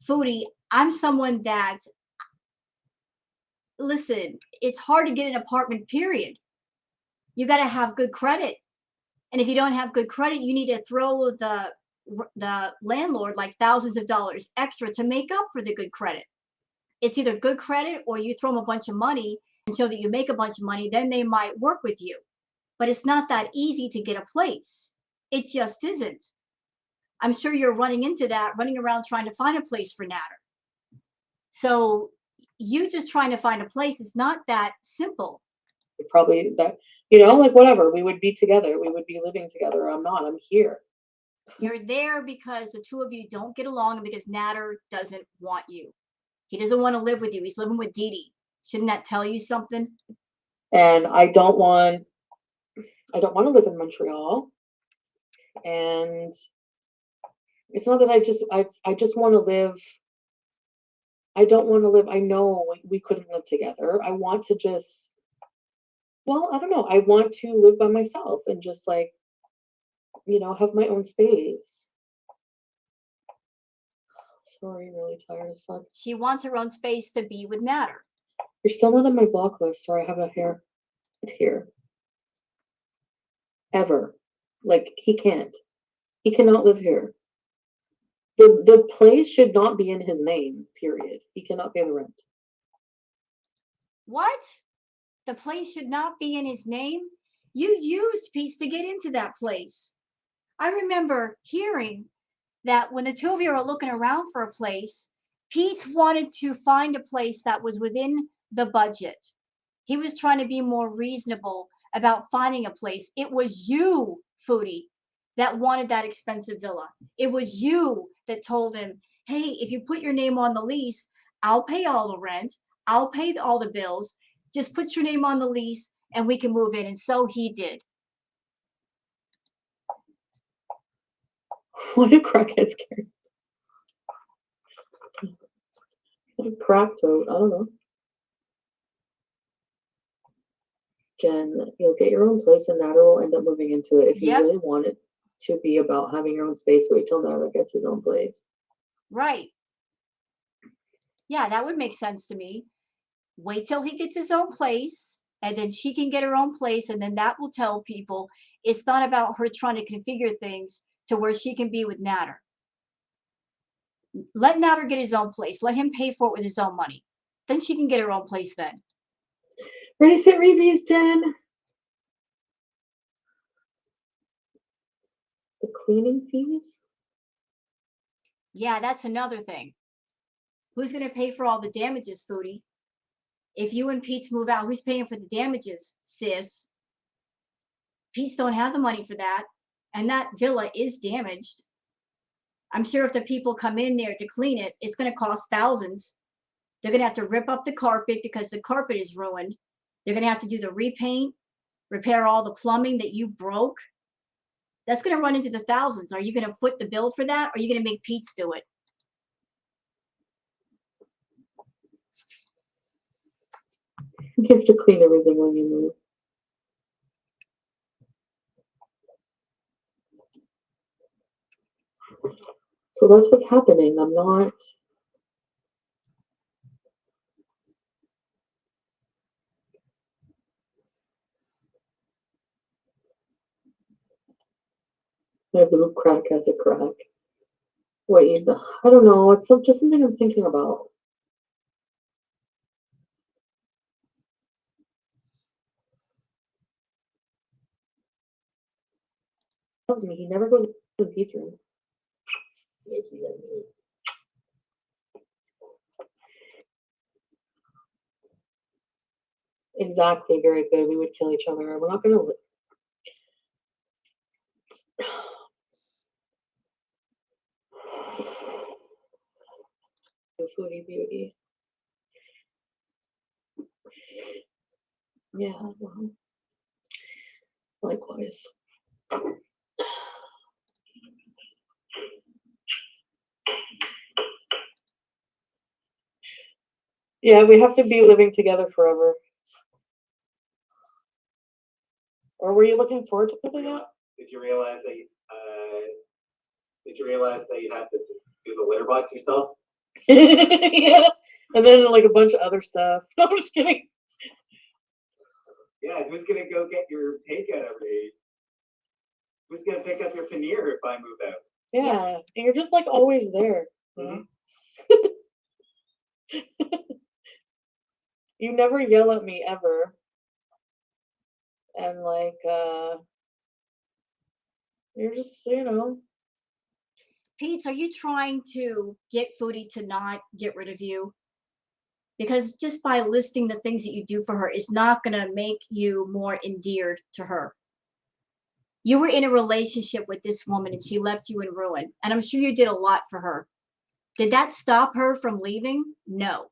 Foodie, I'm someone that, listen, it's hard to get an apartment, period. You got to have good credit. And if you don't have good credit, you need to throw the landlord like thousands of dollars extra to make up for the good credit. It's either good credit or you throw them a bunch of money and show that you make a bunch of money, then they might work with you. But it's not that easy to get a place. It just isn't. I'm sure you're running into that, running around trying to find a place for Natter. So you just trying to find a place is not that simple. Probably that, you know, like whatever, we would be together. We would be living together. I'm here. You're there because the two of you don't get along and because Natter doesn't want you. He doesn't want to live with you. He's living with Dee Dee. Shouldn't that tell you something? And I don't want to live in Montreal. And it's not that I just want to live. I don't want to live. I know we couldn't live together. I want to just, well, I don't know. I want to live by myself and just like, you know, have my own space. Sorry, really tired as fuck. She wants her own space to be with Natter. You're still not on my block list. Sorry, I have a hair. It's here. Ever. Like, he can't. He cannot live here. The place should not be in his name, period. He cannot pay the rent. What? The place should not be in his name? You used Peetz to get into that place. I remember hearing that when the two of you are looking around for a place, Peetz wanted to find a place that was within the budget. He was trying to be more reasonable about finding a place. It was you, Foodie, that wanted that expensive villa. It was you that told him, hey, if you put your name on the lease, I'll pay all the rent. I'll pay all the bills. Just put your name on the lease and we can move in. And so he did. What do crackheads care? Crack throat, I don't know. Jen, you'll get your own place and Natter will end up moving into it. If you really want it to be about having your own space, wait till Natter gets his own place. Right. Yeah, that would make sense to me. Wait till he gets his own place, and then she can get her own place, and then that will tell people it's not about her trying to configure things to where she can be with Natter. Let Natter get his own place. Let him pay for it with his own money. Then she can get her own place then. Ready, set, repeat, Jen. The cleaning fees? Yeah, that's another thing. Who's going to pay for all the damages, Foodie? If you and Peetz move out, who's paying for the damages, sis? Peetz don't have the money for that. And that villa is damaged. I'm sure if the people come in there to clean it, it's going to cost thousands. They're going to have to rip up the carpet because the carpet is ruined. They're going to have to do the repaint, repair all the plumbing that you broke. That's going to run into the thousands. Are you going to foot the bill for that? Or are you going to make Peetz do it? You have to clean everything when you move. So that's what's happening. I'm not. My blue crack has a crack. Wait, I don't know. It's just something I'm thinking about. He loves me. He never goes to the Peetz room. Exactly, very good. We would kill each other. We're not gonna live. Foodie beauty. Yeah, well, likewise. Yeah, we have to be living together forever. Or were you looking forward to putting out? Did you realize that? Did you realize that you had to do the litter box yourself? Yeah, and then like a bunch of other stuff. No, I'm just kidding. Yeah, who's gonna go get your takeout every? Who's gonna pick up your paneer if I move out? Yeah, and you're just like always there. Mm-hmm. You never yell at me ever. And like you're just, Peetz, are you trying to get Foodie to not get rid of you? Because just by listing the things that you do for her is not going to make you more endeared to her. You were in a relationship with this woman and she left you in ruin. And I'm sure you did a lot for her. Did that stop her from leaving? No.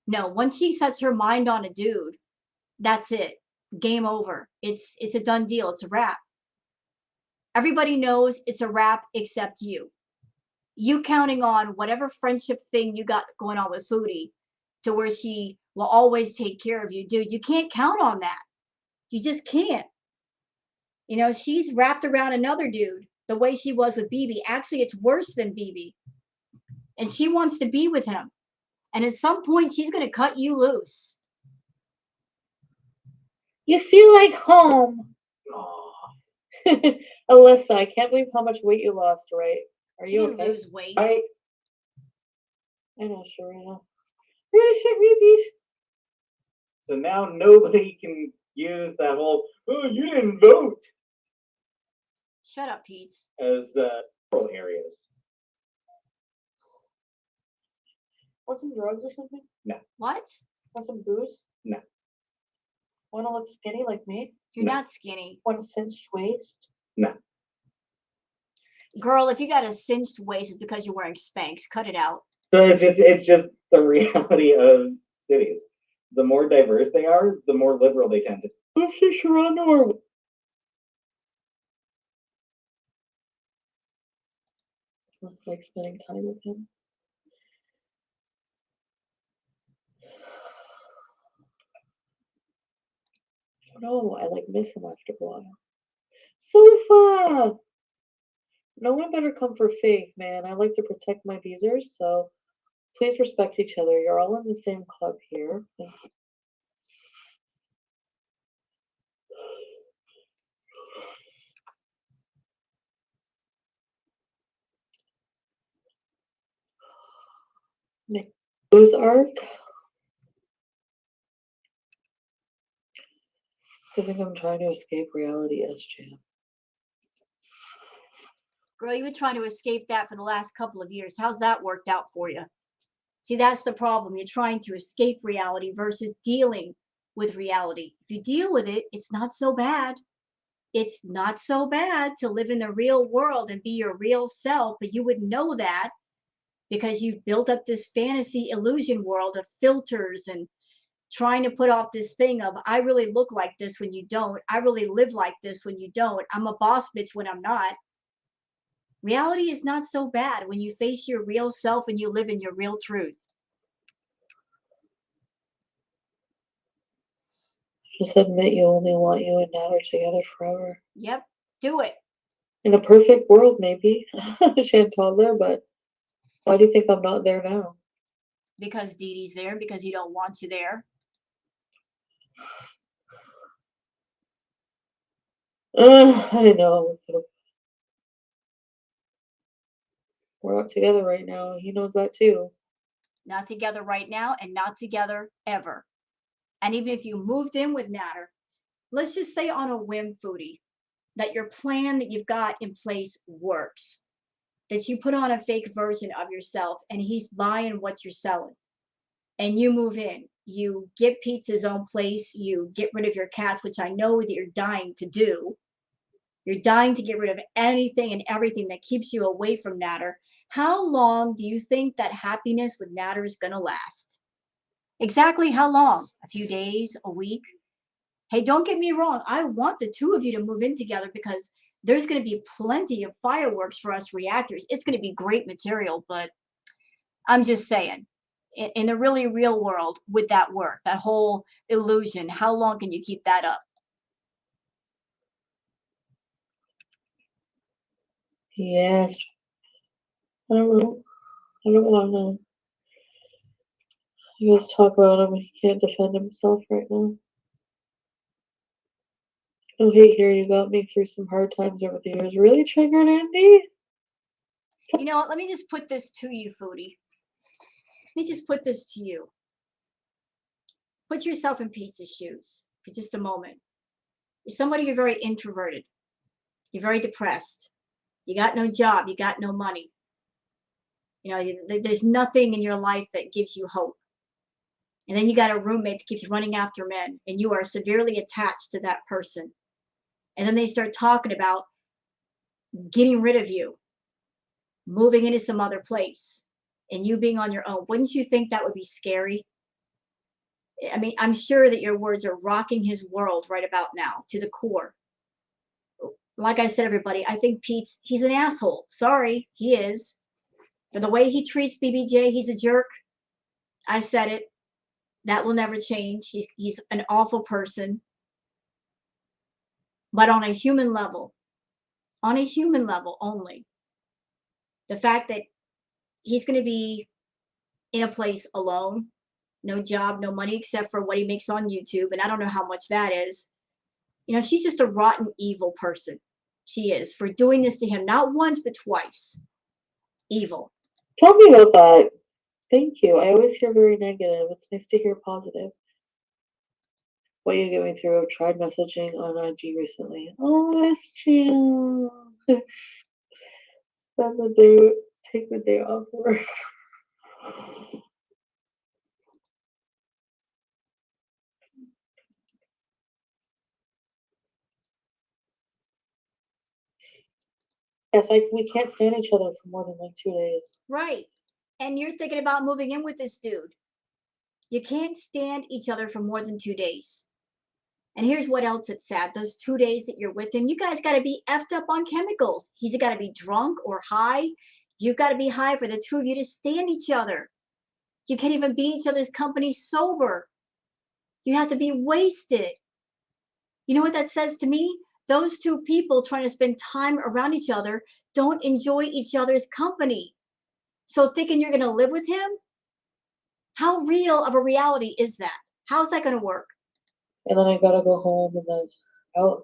No, once she sets her mind on a dude, that's it. Game over. It's a done deal. It's a wrap. Everybody knows it's a wrap except you. You counting on whatever friendship thing you got going on with Foodie to where she will always take care of you. Dude, you can't count on that. You just can't. You know, she's wrapped around another dude the way she was with BB. Actually, it's worse than BB. And she wants to be with him. And at some point, she's going to cut you loose. You feel like home. Aww. Alyssa, I can't believe how much weight you lost, right? Are She you didn't okay? lose weight. I know, Sharina. Really, shit, repeat. So now nobody can use that whole "oh, you didn't vote" Shut up, Peetz. as rural areas. Want some drugs or something? No. What? Want some booze? No. Want to look skinny like me? You're No. not skinny. Want a cinched waist? No. Girl, if you got a cinched waist, it's because you're wearing Spanx. Cut it out. So it's just the reality of cities. The more diverse they are, the more liberal they tend to. Let's see Toronto or like spending time with him. No, I like miss him after a while. Sofa! No one better come for Faith, man. I like to protect my beezers, so please respect each other. You're all in the same club here. News arc. I think I'm trying to escape reality, SJ. Girl, you've been trying to escape that for the last couple of years. How's that worked out for you? See, that's the problem. You're trying to escape reality versus dealing with reality. If you deal with it, it's not so bad. It's not so bad to live in the real world and be your real self, but you would know that because you've built up this fantasy illusion world of filters and trying to put off this thing of I really look like this when you don't. I really live like this when you don't. I'm a boss bitch when I'm not. Reality is not so bad when you face your real self and you live in your real truth. Just admit you only want you and Nat are together forever. Yep, do it. In a perfect world, maybe. Chantal there, but why do you think I'm not there now? Because Dee Dee's there, because you don't want you there. I know. So we're not together right now. He knows that too. Not together right now and not together ever. And even if you moved in with Natter, let's just say on a whim, Foodie, that your plan that you've got in place works, that you put on a fake version of yourself and he's buying what you're selling, and you move in, you get Peetz's own place, you get rid of your cats, which I know that you're dying to do. You're dying to get rid of anything and everything that keeps you away from Natter. How long do you think that happiness with Natter is going to last? Exactly how long? A few days, a week? Hey, don't get me wrong. I want the two of you to move in together because there's going to be plenty of fireworks for us reactors. It's going to be great material, but I'm just saying, in the really real world, would that work? That whole illusion, how long can you keep that up? Yes. I don't know. I don't want to. You guys talk about him. He can't defend himself right now. Oh, hey, here, you got me through some hard times over the years. Really triggered, Andy? You know what? Let me just put this to you, Foodie. Let me just put this to you. Put yourself in Pete's shoes for just a moment. You're somebody you're very introverted. You're very depressed. You got no job. You got no money. You know, there's nothing in your life that gives you hope. And then you got a roommate that keeps running after men, and you are severely attached to that person. And then they start talking about getting rid of you, moving into some other place, and you being on your own. Wouldn't you think that would be scary? I mean, I'm sure that your words are rocking his world right about now to the core. Like I said, everybody, I think Pete's, he's an asshole. Sorry, he is. For the way he treats BBJ, he's a jerk. I said it. That will never change. He's an awful person. But on a human level only, the fact that he's going to be in a place alone, no job, no money except for what he makes on YouTube, and I don't know how much that is. You know, she's just a rotten, evil person. She is for doing this to him, not once but twice. Evil. Tell me about that. Thank you. I always hear very negative. It's nice to hear positive. What are you going through? I've tried messaging on IG recently. Oh, it's chill. Spend the day, take the day off work. Yes, we can't stand each other for more than like 2 days. Right. And you're thinking about moving in with this dude. You can't stand each other for more than 2 days. And here's what else that's sad. Those 2 days that you're with him, you guys got to be effed up on chemicals. He's got to be drunk or high. You've got to be high for the two of you to stand each other. You can't even be each other's company sober. You have to be wasted. You know what that says to me? Those two people trying to spend time around each other don't enjoy each other's company. So thinking you're going to live with him? How real of a reality is that? How's that going to work? And then I gotta go home and then out.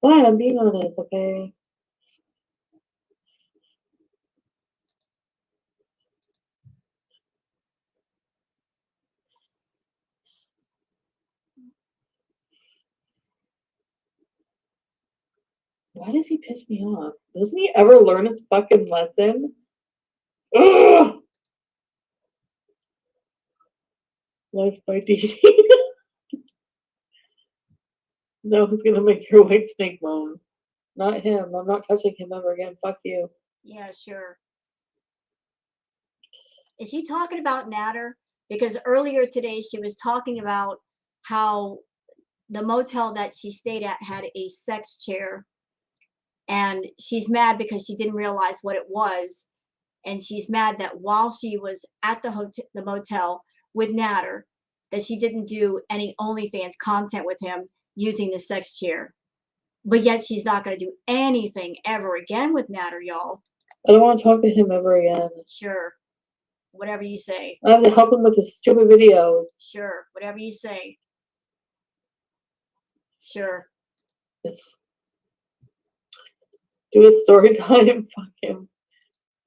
What? I'm being honest, okay? Why does he piss me off? Doesn't he ever learn his fucking lesson? Ugh! Life by DD. No, who's gonna make your white snake moan? Not him. I'm not touching him ever again. Fuck you. Yeah, sure. Is she talking about Natter? Because earlier today she was talking about how the motel that she stayed at had a sex chair, and she's mad because she didn't realize what it was, and she's mad that while she was at the motel with Natter, that she didn't do any OnlyFans content with him using the sex chair. But yet she's not going to do anything ever again with Natter, y'all. I don't want to talk to him ever again. Sure. Whatever you say. I have to help him with his stupid videos. Sure. Whatever you say. Sure. Yes. Do his story time. Fuck him.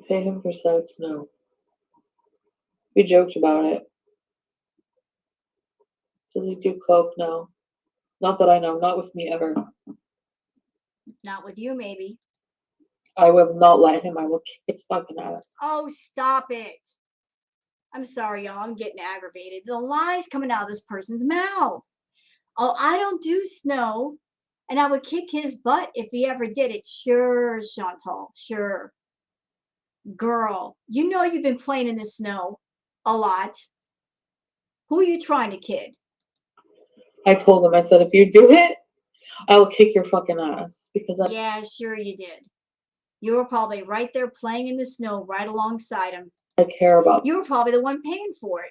Pay him for sex. No. We joked about it. Does he do coke? No. Not that I know. Not with me ever. Not with you, maybe. I will not let him. I will kick his fucking ass. Oh, stop it. I'm sorry, y'all. I'm getting aggravated. The lies coming out of this person's mouth. Oh, I don't do snow. And I would kick his butt if he ever did it. Sure, Chantal. Sure. Girl, you know you've been playing in the snow a lot. Who are you trying to kid? I told him, I said, if you do it, I will kick your fucking ass. Because Yeah, sure you did. You were probably right there playing in the snow right alongside him. I care about You were probably the one paying for it.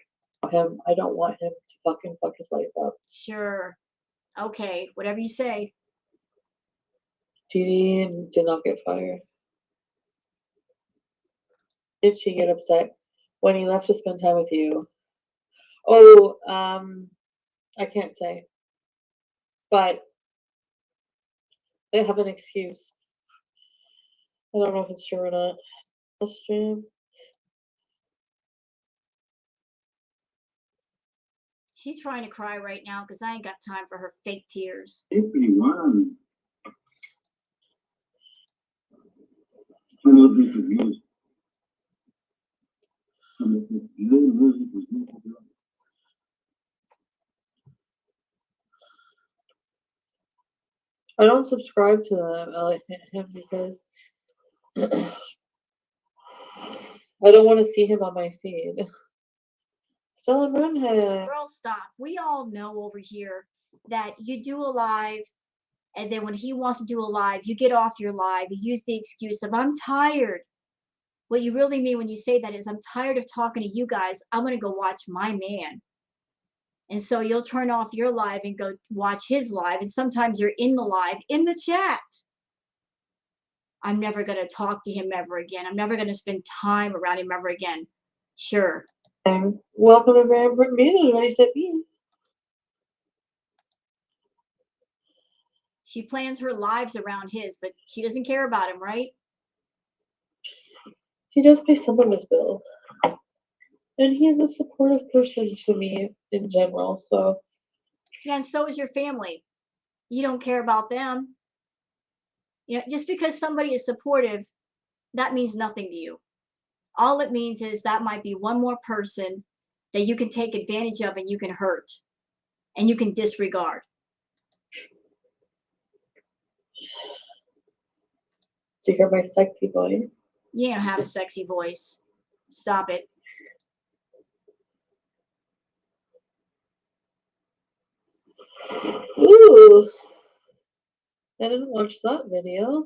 him. I don't want him to fucking fuck his life up. Sure. Okay, whatever you say. Dee did not get fired. Did she get upset when he left to spend time with you? Oh, I can't say. But they have an excuse. I don't know if it's true or not. Livestream. She's trying to cry right now because I ain't got time for her fake tears. I don't subscribe to him because I don't want to see him on my feed. Stella Redhead. Girl, stop. We all know over here that you do a live, and then when he wants to do a live, you get off your live. You use the excuse of, I'm tired. What you really mean when you say that is, I'm tired of talking to you guys. I'm going to go watch my man. And so you'll turn off your live and go watch his live. And sometimes you're in the live, in the chat. I'm never going to talk to him ever again. I'm never going to spend time around him ever again. Sure. And welcome to Grand Music. I said peace. She plans her lives around his, but she doesn't care about him, right? He does pay some of his bills. And he's a supportive person to me in general, so. Yeah, and so is your family. You don't care about them. You know, just because somebody is supportive, that means nothing to you. All it means is that might be one more person that you can take advantage of and you can hurt and you can disregard. Do you hear my sexy voice? You don't have a sexy voice. Stop it. Ooh. I didn't watch that video.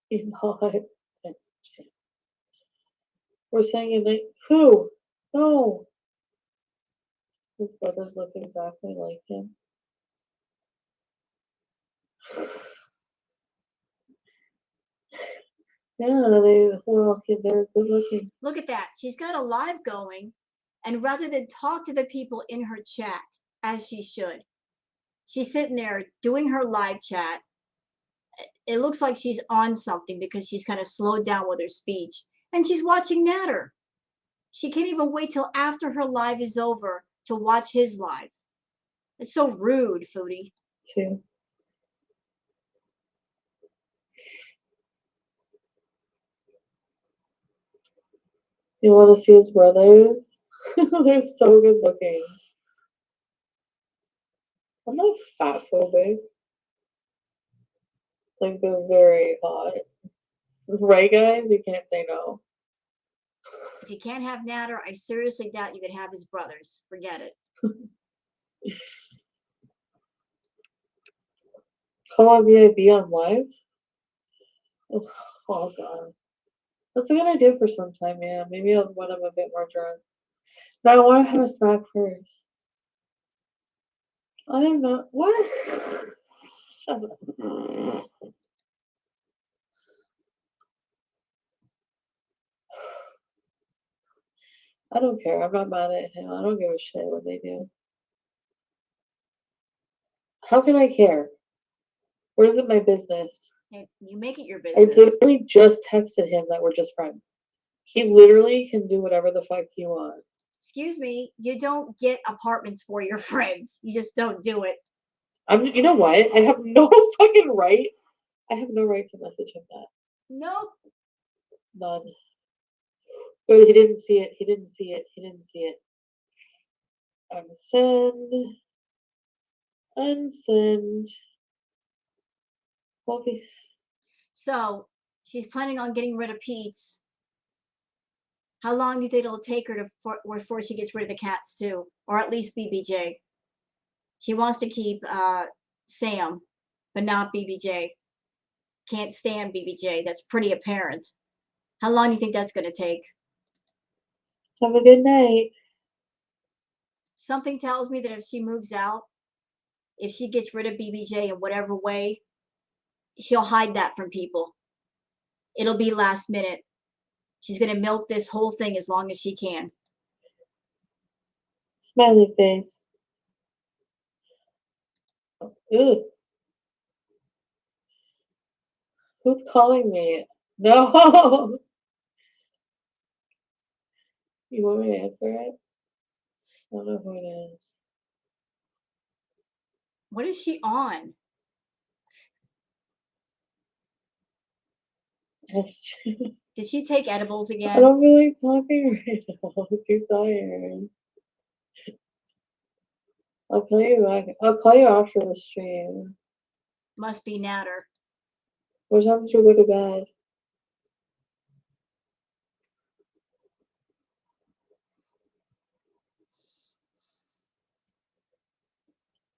He's not. We're saying it like, who? No. His brothers look exactly like him. Yeah, they're good looking. Look at that. She's got a live going, and rather than talk to the people in her chat as she should, she's sitting there doing her live chat, It looks like she's on something because she's kind of slowed down with her speech. And she's watching Natter. She can't even wait till after her live is over to watch his live. It's so rude, Foodie. Too. You want to see his brothers? They're so good looking. I'm not fat phobic. Like, they're very hot. Right, guys? You can't say no. If you can't have Natter, I seriously doubt you could have his brothers. Forget it. Call out VIB on live? Oh, God. That's a good idea for some time, yeah. Maybe when I'm a bit more drunk. But I want to have a snack first. I am not. What? Shut up. I don't care. I'm not mad at him. I don't give a shit what they do. How can I care? Where's it my business? Hey, you make it your I business. literally just texted him that we're just friends. He literally can do whatever the fuck he wants. Excuse me, you don't get apartments for your friends. You just don't do it. You know what? I have no fucking right. I have no right to message him that. Nope. None. But he didn't see it. He didn't see it. He didn't see it. Unsend. Unsend. Coffee. So she's planning on getting rid of Peetz. How long do you think it'll take her before she gets rid of the cats too, or at least BBJ? She wants to keep Sam, but not BBJ. Can't stand BBJ. That's pretty apparent. How long do you think that's going to take? Have a good night. Something tells me that if she moves out, if she gets rid of BBJ in whatever way, she'll hide that from people. It'll be last minute. She's going to milk this whole thing as long as she can. Smiley face. Ooh. Who's calling me? No. You want me to answer it? I don't know who it is. What is she on? Did she take edibles I again? don't feel like talking right now. I'm too tired. I'll call you back. I'll call you after the stream. Must be Natter. What time did you go to bed?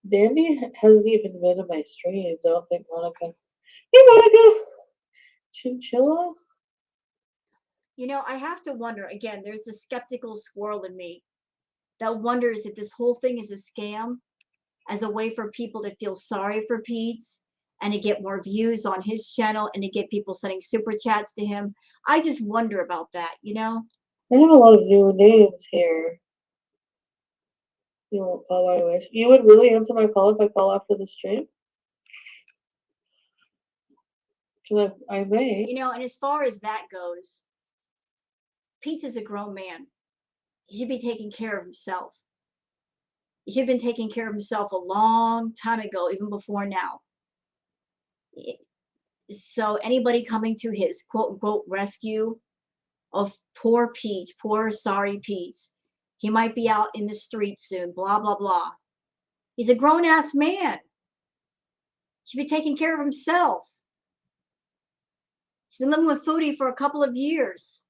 Dandy hasn't even been in my streams. I don't think Monica. Hey, Monica! Chinchilla? You know, I have to wonder again. There's the skeptical squirrel in me that wonders if this whole thing is a scam, as a way for people to feel sorry for Peetz and to get more views on his channel and to get people sending super chats to him. I just wonder about that, you know? I have a lot of new names here. You won't call right away. You would really answer my call if I call after the stream? Because I may. You know, and as far as that goes, Peetz is a grown man. He should be taking care of himself. He should have been taking care of himself a long time ago, even before now. So anybody coming to his quote unquote rescue of poor Peetz, poor sorry Peetz, he might be out in the streets soon, blah, blah, blah. He's a grown ass man. Should be taking care of himself. He's been living with Foodie for a couple of years.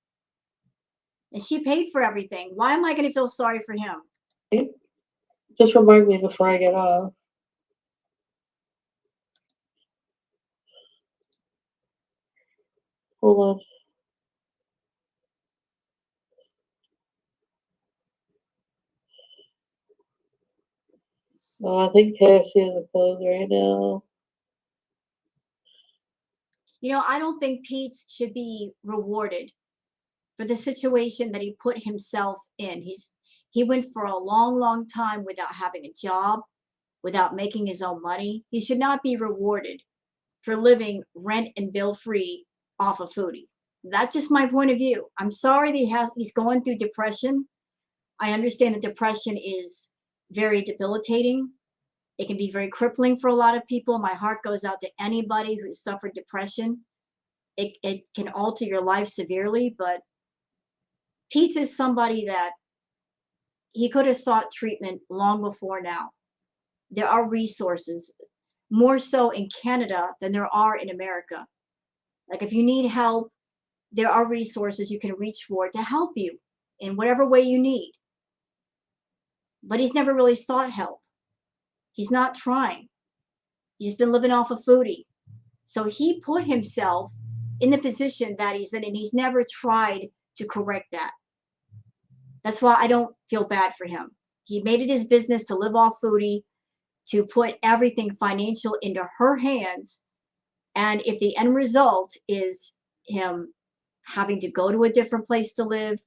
And she paid for everything. Why am I going to feel sorry for him? Just remind me before I get off. Hold on. Oh, I think KFC is closed right now. You know, I don't think Peetz should be rewarded for the situation that he put himself in. He went for a long, long time without having a job, without making his own money. He should not be rewarded for living rent and bill free off of Foodie. That's just my point of view. I'm sorry that he's going through depression. I understand that depression is very debilitating. It can be very crippling for a lot of people. My heart goes out to anybody who's suffered depression. It can alter your life severely, but Peetz is somebody that he could have sought treatment long before now. There are resources, more so in Canada than there are in America. Like if you need help, there are resources you can reach for to help you in whatever way you need. But he's never really sought help. He's not trying. He's been living off of Foodie. So he put himself in the position that he's in, and he's never tried to correct that. That's why I don't feel bad for him. He made it his business to live off Foodie, to put everything financial into her hands. And if the end result is him having to go to a different place to live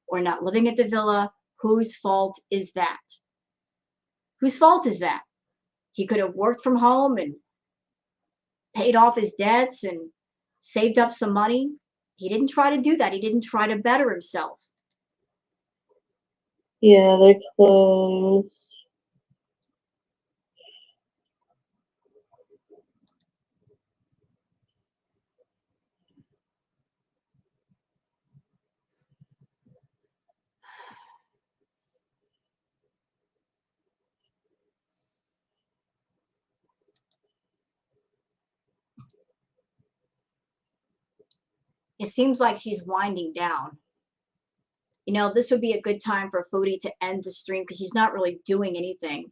or not living at the villa, whose fault is that? Whose fault is that? He could have worked from home and paid off his debts and saved up some money. He didn't try to do that. He didn't try to better himself. Yeah, they're closed. It seems like she's winding down. You know, this would be a good time for Foodie to end the stream because she's not really doing anything.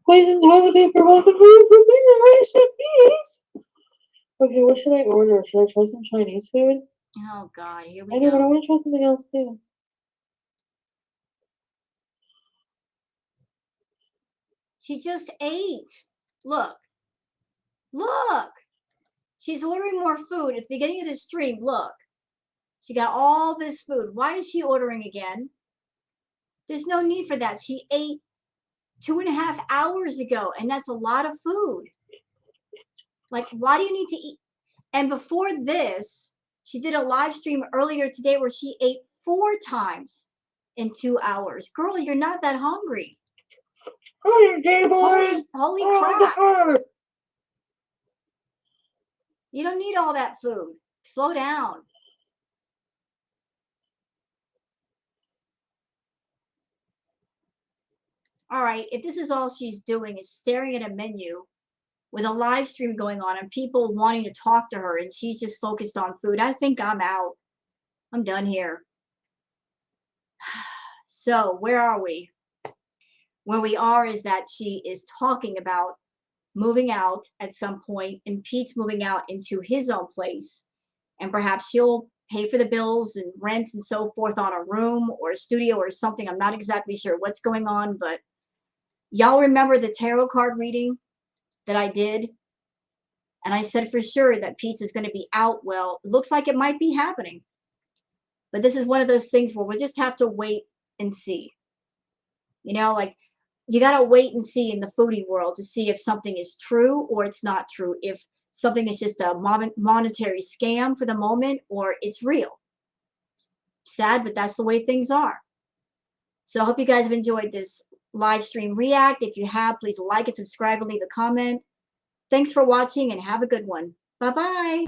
Poison toilet paper, welcome to please. Okay, what should I order? Should I try some Chinese food? Oh God, here I we do, but I go. want to try something else too. She just ate. Look. Look. She's ordering more food at the beginning of the stream. Look. She got all this food. Why is she ordering again? There's no need for that. She ate 2.5 hours ago, and that's a lot of food. Like, why do you need to eat? And before this, she did a live stream earlier today where she ate 4 times in 2 hours. Girl, you're not that hungry. Holy crap. You don't need all that food. Slow down. All right, if this is all she's doing is staring at a menu with a live stream going on and people wanting to talk to her and she's just focused on food, I think I'm out. I'm done here. So where are we? Where we are is that she is talking about moving out at some point and Pete's moving out into his own place. And perhaps she'll pay for the bills and rent and so forth on a room or a studio or something. I'm not exactly sure what's going on, but y'all remember the tarot card reading that I did? And I said for sure that Peetz is going to be out. Well, it looks like it might be happening. But this is one of those things where we'll just have to wait and see. You know, like you got to wait and see in the foodie world to see if something is true or it's not true. If something is just a monetary scam for the moment or it's real. Sad, but that's the way things are. So I hope you guys have enjoyed this live stream react. If you have, please like and subscribe and leave a comment. Thanks for watching and have a good one. Bye-bye.